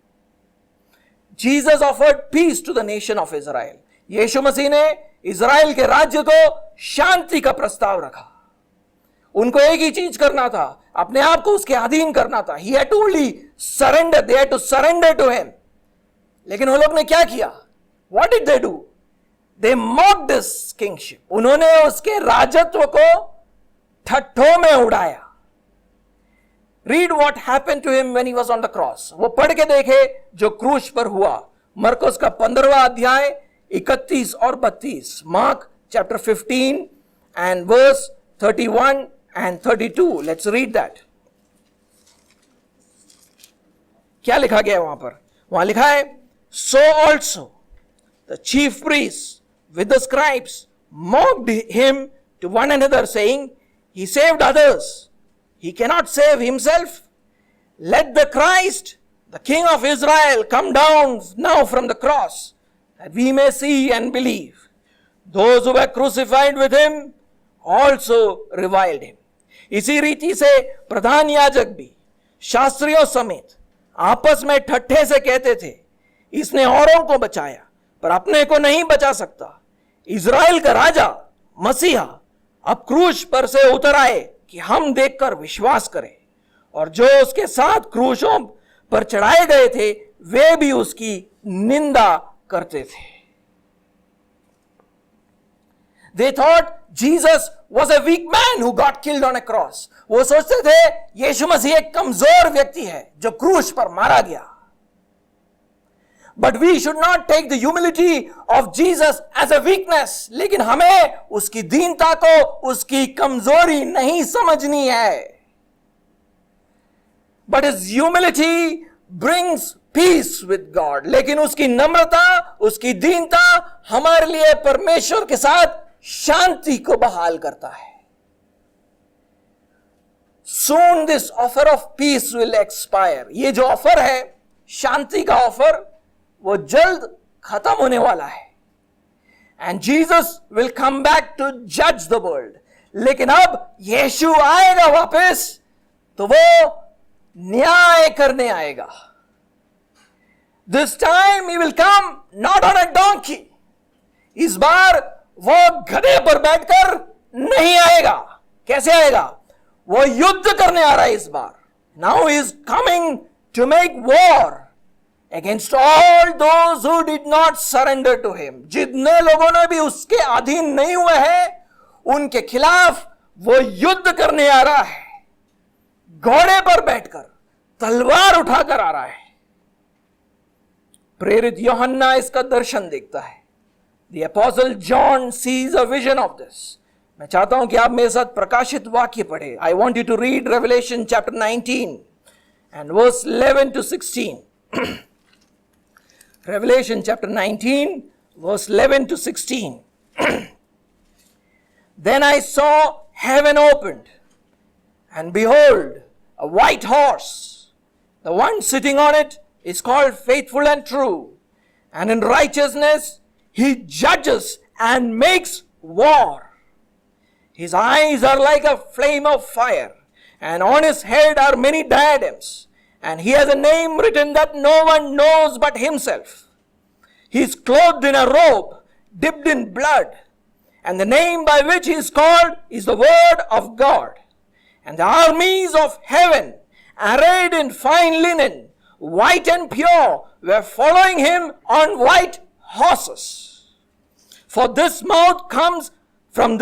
Jesus offered peace to the nation of Israel. यीशु मसीह ने इज़राइल के राज्य को शांति का प्रस्ताव रखा। उनको एक ही चीज करना था, अपने आप को उसके अधीन करना था। He had to only surrender, they had to surrender to him. लेकिन वो लोग ने क्या किया? What did they do? They mocked his kingship. उन्होंने उसके राजत्व को ठट्ठों में उड़ाया। Read what happened to him when he was on the cross. वो पढ़ के देखे जो क्रूस पर हुआ। मरकुस का 15वां अध्याय 31 और 32। Mark chapter 15 and verse 31 and 32. Let's read that. क्या लिखा गया है वहां पर? वहां लिखा है, so also the chief priests with the scribes mocked him to one another, saying, he saved others, he cannot save himself. Let the Christ, the King of Israel, come down now from the cross, that we may see and believe. Those who were crucified with him also reviled him. इसी रीति से प्रधान याजक भी शास्त्रियों समेत आपस में ठट्ठे से कहते थे, इसने औरों को बचाया पर अपने को नहीं बचा सकता। इज़राइल का राजा मसीहा अब क्रूस पर से उतर आए कि हम देखकर विश्वास करें। और जो उसके साथ क्रूसों पर चढ़ाए गए थे वे भी उसकी निंदा करते थे। They thought Jesus was a weak man who got killed on a cross. वो सोचते थे यीशु मसीह एक कमजोर व्यक्ति है जो क्रूस पर मारा गया। But we should not take the humility of Jesus as a weakness. लेकिन हमें उसकी दीनता को उसकी कमजोरी नहीं समझनी है। But his humility brings peace with God. लेकिन उसकी नम्रता, उसकी दीनता हमारे लिए परमेश्वर के साथ शांति को बहाल करता है। Soon this offer of peace will expire. ये जो ऑफर है, शांति का ऑफर, वो जल्द खत्म होने वाला है। And Jesus will come back to judge the world. लेकिन अब यीशु आएगा वापस, तो वो न्याय करने आएगा। This time he will come not on a donkey. इस बार वो गधे पर बैठकर नहीं आएगा। कैसे आएगा? वो युद्ध करने आ रहा है इस बार। Now he is coming to make war against all those who did not surrender to him. जितने लोगों ने भी उसके अधीन नहीं हुए हैं, उनके खिलाफ वो युद्ध करने आ रहा है। घोड़े पर बैठकर, तलवार उठाकर आ रहा है। प्रेरित यूहन्ना इसका दर्शन देखता है। The apostle John sees a vision of this. मैं चाहता हूं कि आप मेरे साथ प्रकाशित वाक्य पढ़े। I want you to read Revelation chapter 19 and verse 11 to 16. Revelation chapter 19 verse 11 to 16. Then I saw heaven opened, and behold, a white horse. The one sitting on it is called Faithful and True, and in righteousness he judges and makes war. His eyes are like a flame of fire, and on his head are many diadems, and he has a name written that no one knows but himself. He is clothed in a robe dipped in blood, and the name by which he is called is the Word of God. And the armies of heaven, arrayed in fine linen, white and pure, were following him on white horses. For from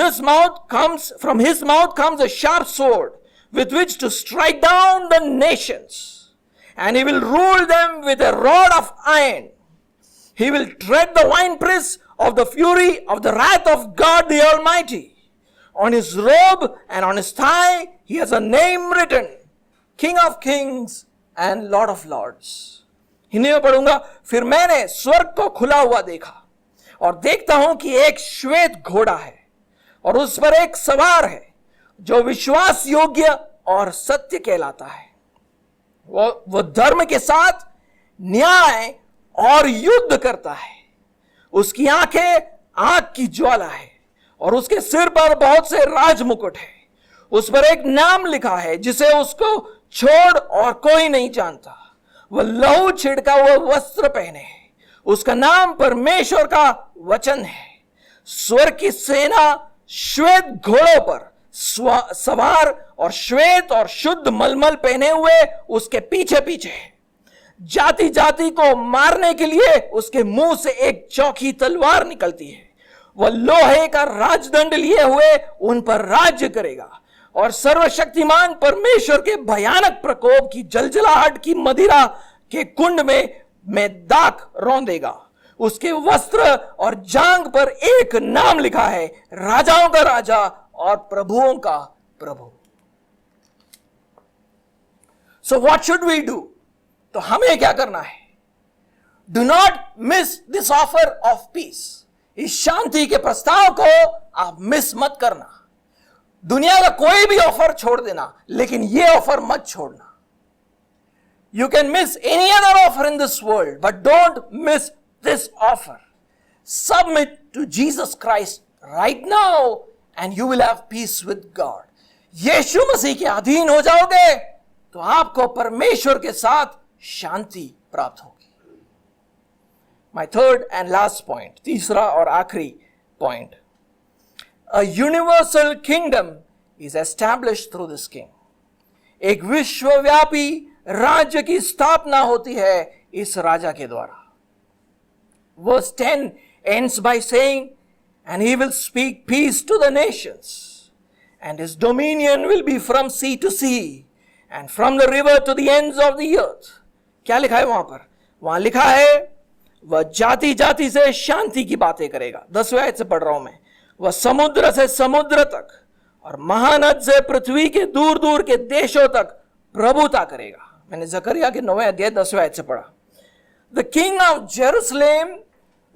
his mouth comes a sharp sword, with which to strike down the nations, and he will rule them with a rod of iron. He will tread the winepress of the fury of the wrath of God the Almighty. On his robe and on his thigh he has a name written, King of Kings and Lord of Lords. Hindi में पढ़ूंगा। फिर मैंने स्वर्ग को खुला हुआ देखा, और देखता हूं कि एक श्वेत घोड़ा है, और उस पर एक सवार है जो विश्वास योग्य और सत्य कहलाता है। वो धर्म के साथ न्याय और युद्ध करता है। उसकी आंखें आग की ज्वाला है, और उसके सिर पर बहुत से राज मुकुट है। उस पर एक नाम लिखा है जिसे उसको छोड़ और कोई नहीं जानता। वह लहू छिड़का हुआ वस्त्र पहने है, उसका नाम परमेश्वर का वचन है। स्वर्ग की सेना श्वेत घोड़ों पर सवार और श्वेत और शुद्ध मलमल पहने हुए उसके पीछे पीछे है। जाति जाति को मारने के लिए उसके मुंह से एक चौखी तलवार निकलती है। वह लोहे का राजदंड लिए हुए उन पर राज्य करेगा, और सर्वशक्तिमान परमेश्वर के भयानक प्रकोप की जलजलाहट की मदिरा के कुंड में दाख रौंदेगा। उसके वस्त्र और जांग पर एक नाम लिखा है, राजाओं का राजा और प्रभुओं का प्रभु। So what should we do? तो हमें क्या करना है? Do not miss this offer of peace. इस शांति के प्रस्ताव को आप मिस मत करना। दुनिया का कोई भी ऑफर छोड़ देना, लेकिन यह ऑफर मत छोड़ना। You can miss any other offer in this world, but don't miss this offer. Submit to Jesus Christ right now and you will have peace with God. यीशु मसीह के अधीन हो जाओगे तो आपको परमेश्वर के साथ शांति प्राप्त होगी। My third and last point, तीसरा और आखिरी point. A universal kingdom is established through this king. एक विश्वव्यापी राज्य की स्थापना होती है इस राजा के द्वारा। Verse 10 ends by saying, and he will speak peace to the nations, and his dominion will be from sea to sea, and from the river to the ends of the earth. क्या लिखा है वहां पर? वहां लिखा है वह जाति जाति से शांति की बातें करेगा। 10वें आयत से पढ़ रहा हूं मैं। वह समुद्र से समुद्र तक और महानद से पृथ्वी के दूर दूर के देशों तक प्रभुता करेगा। मैंने जकरिया के 9वें अध्याय 10वें आयत से पढ़ा। The king of Jerusalem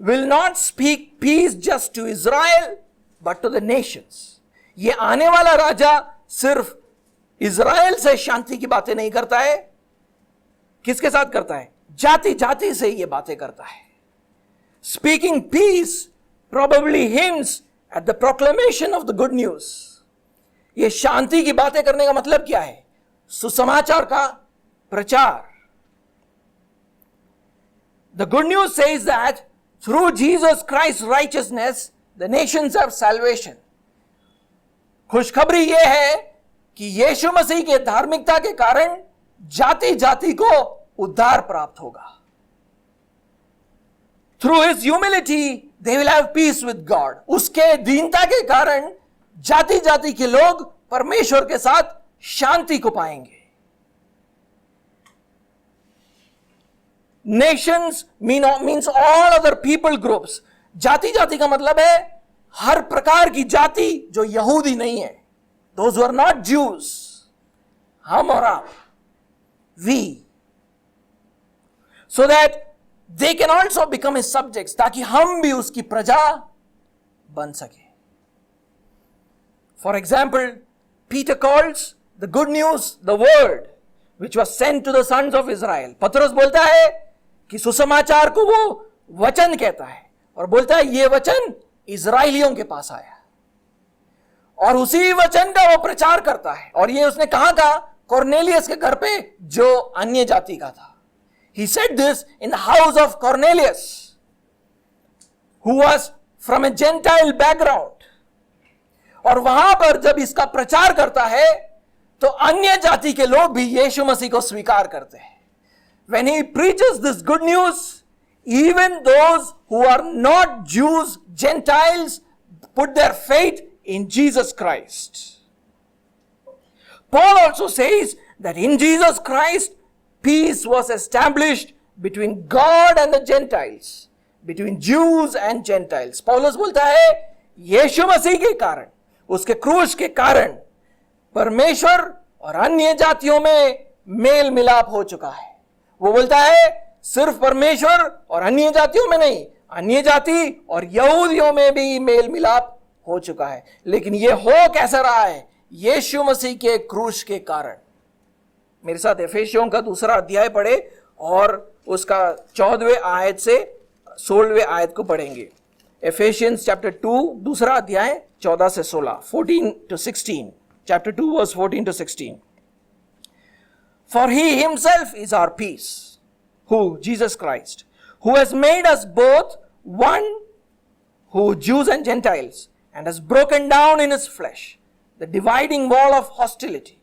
will not speak peace just to Israel but to the nations. ये आने वाला राजा सिर्फ इज़राइल से शांति की बातें नहीं करता है। किसके साथ करता है? जाति जाति से ये बातें करता है। Speaking peace probably hints at the proclamation of the good news. ये शांति की बातें करने का मतलब क्या है? सुसमाचार का प्रचार। The good news says that through Jesus Christ's righteousness the nations have salvation. खुशखबरी यह है कि यीशु मसीह के धार्मिकता के कारण जाति जाति को उद्धार प्राप्त होगा। Through his humility they will have peace with God. उसके दीनता के कारण जाति जाति के लोग परमेश्वर के साथ शांति को पाएंगे। Nations means all other people groups. जाति जाति का मतलब है हर प्रकार की जाति जो यहूदी नहीं है। Those who are not Jews. हम और आप, we. So that they can also become his subjects, ताकि हम भी उसकी प्रजा बन सके। For example, Peter calls the good news the word which was sent to the sons of Israel. पतरस बोलता है कि सुसमाचार को वो वचन कहता है और बोलता है ये वचन इजराइलियों के पास आया और उसी वचन का वो प्रचार करता है। और ये उसने कहां कहा? कॉर्नेलियस के घर पे जो अन्य जाति का था। He said this in the house of Cornelius who was from a Gentile background. और वहां पर जब इसका प्रचार करता है तो अन्य जाति के लोग भी यीशु मसीह को स्वीकार करते हैं। When he preaches this good news, even those who are not Jews, Gentiles, put their faith in Jesus Christ. Paul also says that in Jesus Christ, peace was established between God and the Gentiles, between Jews and Gentiles. Paulus बोलता है यीशु मसीह के कारण, उसके क्रूस के कारण परमेश्वर और अन्य जातियों में मेल मिलाप हो चुका है। वो बोलता है सिर्फ परमेश्वर और अन्य जातियों में नहीं, अन्य जाति और यहूदियों में भी मेल मिलाप हो चुका है। लेकिन ये हो कैसा रहा है? यीशु मसीह के क्रूस के कारण। मेरे साथ एफेसियों का 2 अध्याय पढ़े और उसका 14वें आयत से 16वें आयत को पढ़ेंगे। एफेसियंस चैप्टर 2 2 अध्याय 14 से 16, 14 to 16, chapter 2 verse 14 to 16. For he himself is our peace. Who? Jesus Christ, who has made us both one, who Jews and Gentiles, and has broken down in his flesh the dividing wall of hostility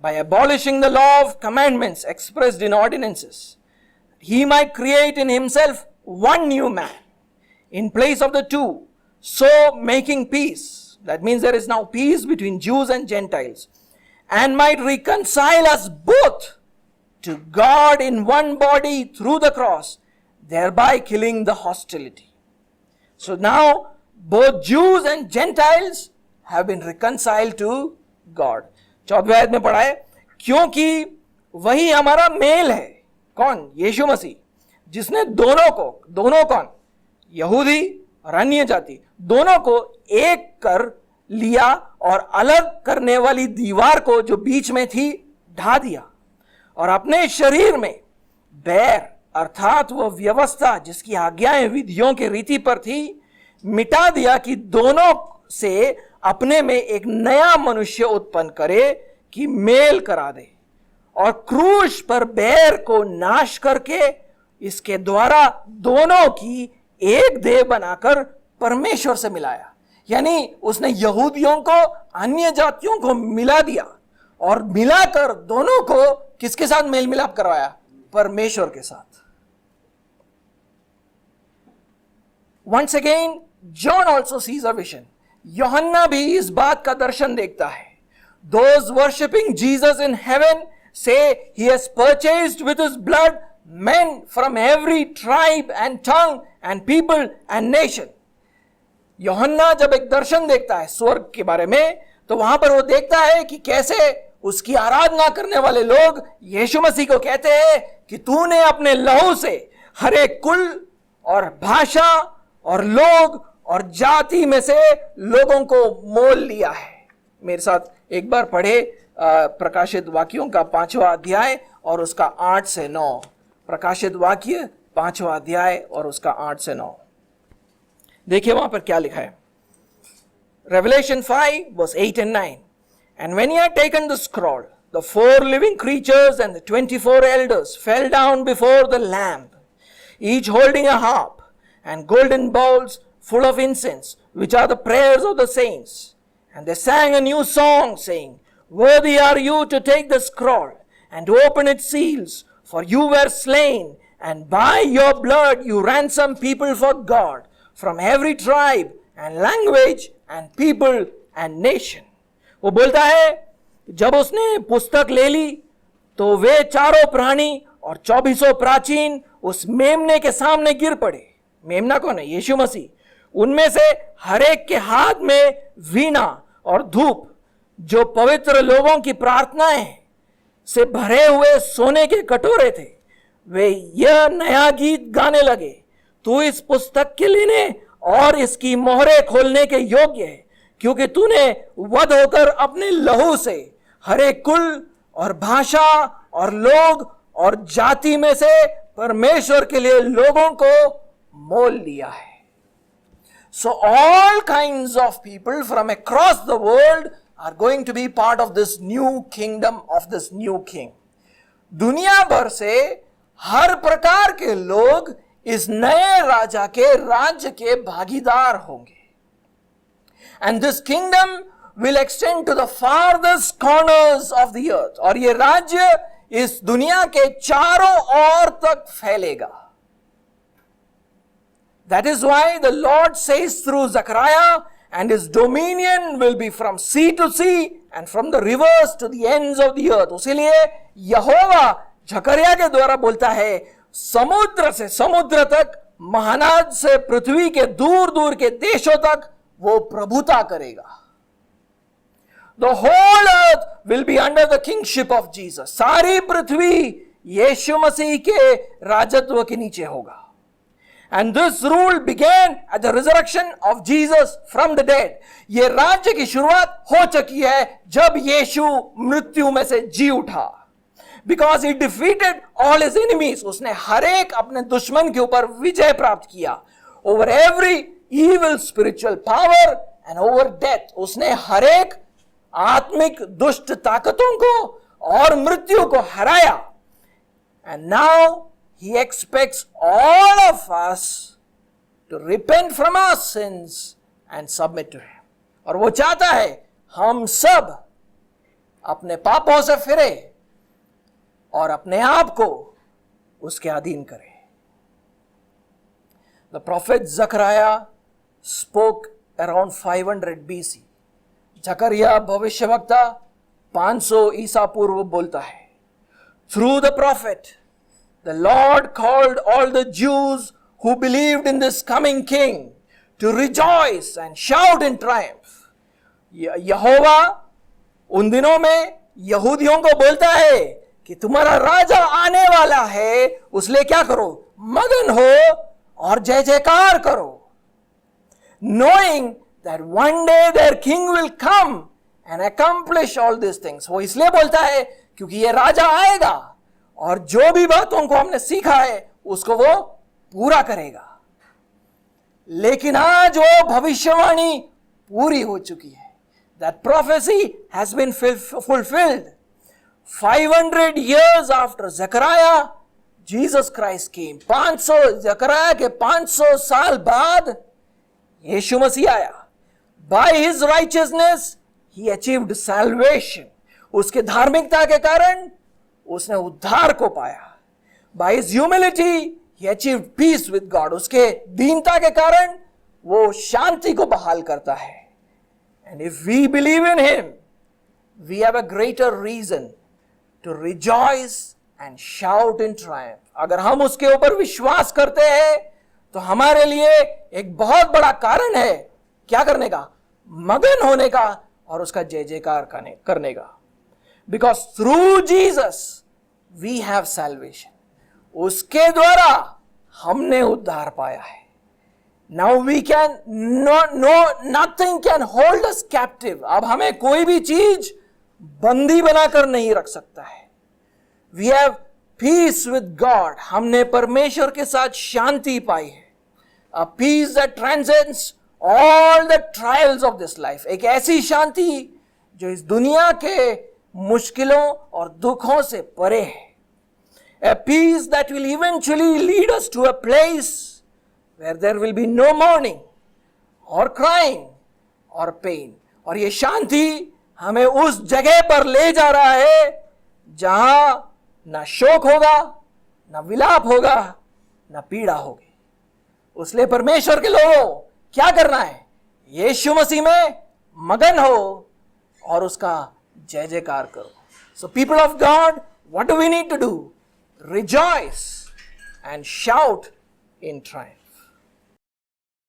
by abolishing the law of commandments expressed in ordinances. He might create in himself one new man in place of the two, so making peace. That means there is now peace between Jews and Gentiles, and might reconcile us both to God in one body through the cross, thereby killing the hostility. So now both Jews and Gentiles have been reconciled to God. 14वें आयत में पढ़ा है, क्योंकि वही हमारा mail है. कौन? यीशु मसीह, जिसने दोनों कौन? यहूदी और अन्य जाति, दोनों को एक कर लिया और अलग करने वाली दीवार को जो बीच में थी ढा दिया, और अपने शरीर में बैर अर्थात वो व्यवस्था जिसकी आज्ञाएं विधियों के रीति पर थी मिटा दिया, कि दोनों से अपने में एक नया मनुष्य उत्पन्न करे कि मेल करा दे, और क्रूस पर बैर को नाश करके इसके द्वारा दोनों की एक देह बनाकर परमेश्वर से मिलाया. यानी उसने यहूदियों को अन्य जातियों को मिला दिया और मिलाकर दोनों को किसके साथ मेल मिलाप करवाया? परमेश्वर के साथ. Once again, John also sees a vision. यूहन्ना भी इस बात का दर्शन देखता है. Those worshipping Jesus in heaven say he has purchased with his blood men from every tribe and tongue and people and nation. यूहन्ना जब एक दर्शन देखता है स्वर्ग के बारे में, तो वहां पर वो देखता है कि कैसे उसकी आराधना करने वाले लोग यीशु मसीह को कहते हैं कि तूने अपने लहू से हर एक कुल और भाषा और लोग और जाति में से लोगों को मोल लिया है. मेरे साथ एक बार पढ़े प्रकाशित वाक्यों का 5वां अध्याय और उसका 8 से 9. प्रकाशित वाक्य 5वां अध्याय और उसका 8 से 9. देखिए वहां पर क्या लिखा है. Revelation 5 verse 8 and 9. And when he had taken the scroll, the 4 living creatures and the 24 elders fell down before the Lamb, each holding a harp and golden bowls full of incense, which are the prayers of the saints. And they sang a new song, saying, Worthy are you to take the scroll and to open its seals, for you were slain, and by your blood you ransomed people for God from every tribe and language and people and nation. वो बोलता है जब उसने पुस्तक ले ली तो वे चारों प्राणी और 24 प्राचीन उस मेमने के सामने गिर पड़े. मेमना कौन है? यीशु मसीह. उनमें से हर एक के हाथ में वीणा और धूप जो पवित्र लोगों की प्रार्थनाएं से भरे हुए सोने के कटोरे थे, वे यह नया गीत गाने लगे, तू इस पुस्तक के लेने और इसकी मोहरें खोलने के योग्य है, क्योंकि तूने वध होकर अपने लहू से हर एक कुल और भाषा और लोग और जाति में से परमेश्वर के लिए लोगों को मोल लिया है. So all kinds of people from across the world are going to be part of this new kingdom of this new king. दुनिया भर से हर प्रकार के लोग इस नए राजा के राज्य के भागीदार होंगे. And this kingdom will extend to the farthest corners of the earth. और ये राज्य इस दुनिया के चारों ओर तक फैलेगा. That is why the Lord says through Zechariah, and his dominion will be from sea to sea and from the rivers to the ends of the earth. उसीलिए यहोवा जकरिया के द्वारा बोलता है समुद्र से समुद्र तक, महानद से पृथ्वी के दूर दूर के देशों तक वो प्रभुता करेगा. The whole earth will be under the kingship of Jesus. सारी पृथ्वी यीशु मसीह के राजत्व के नीचे होगा. And this rule began at the resurrection of Jesus from the dead. ये राज्य की शुरुआत हो चुकी है जब यीशु मृत्यु में से जी उठा. Because he defeated all his enemies. उसने हर एक अपने दुश्मन के ऊपर विजय प्राप्त किया. Over every evil spiritual power and over death. उसने हर एक आत्मिक दुष्ट ताकतों को और मृत्यु को हराया. And now he expects all of us to repent from our sins and submit to him. और वो चाहता है हम सब अपने पापों से फिरे और अपने आप को उसके अधीन करें. The prophet Zechariah spoke around 500 BC. जकरिया भविष्यवक्ता 500 ईसा पूर्व बोलता है. Through the prophet, the Lord called all the Jews who believed in this coming king to rejoice and shout in triumph. यहोवा उन दिनों में यहूदियों को बोलता है कि तुम्हारा राजा आने वाला है, उसलिए क्या करो, मगन हो और जय जयकार करो, knowing that one day their king will come and accomplish all these things. वो इसलिए बोलता है क्योंकि ये राजा आएगा और जो भी बातों को हमने सीखा है उसको वो पूरा करेगा। लेकिन आज वो भविष्यवाणी पूरी हो चुकी है। That prophecy has been fulfilled. 500 years after Zechariah, Jesus Christ came. 500 जकरिया के 500 साल बाद यीशु मसीह आया। By his righteousness he achieved salvation. उसके धार्मिकता के कारण उसने उद्धार को पाया। By his humility he achieved peace with God. उसके दीनता के कारण वो शांति को बहाल करता है। And if we believe in him, we have a greater reason to rejoice and shout in triumph. अगर हम उसके ऊपर विश्वास करते हैं तो हमारे लिए एक बहुत बड़ा कारण है क्या करने का, मगन होने का और उसका जय जयकार करने का। Because through Jesus we have salvation. उसके द्वारा हमने उद्धार पाया है। Now we can nothing can hold us captive. अब हमें कोई भी चीज बंदी बनाकर नहीं रख सकता है। We have peace with God. हमने परमेश्वर के साथ शांति पाई है। A peace that transcends all the trials of this life. एक ऐसी शांति जो इस दुनिया के मुश्किलों और दुखों से परे है। A peace that will eventually lead us to a place where there will be no mourning or crying or pain. और ये शांति हमें उस जगह पर ले जा रहा है जहां ना शोक होगा, ना विलाप होगा, ना पीड़ा होगी। उसलिए परमेश्वर के लोगों क्या करना है, यीशु मसीह में मगन हो और उसका जय जयकार करो। So people of God, what do we need to do? Rejoice and shout in triumph.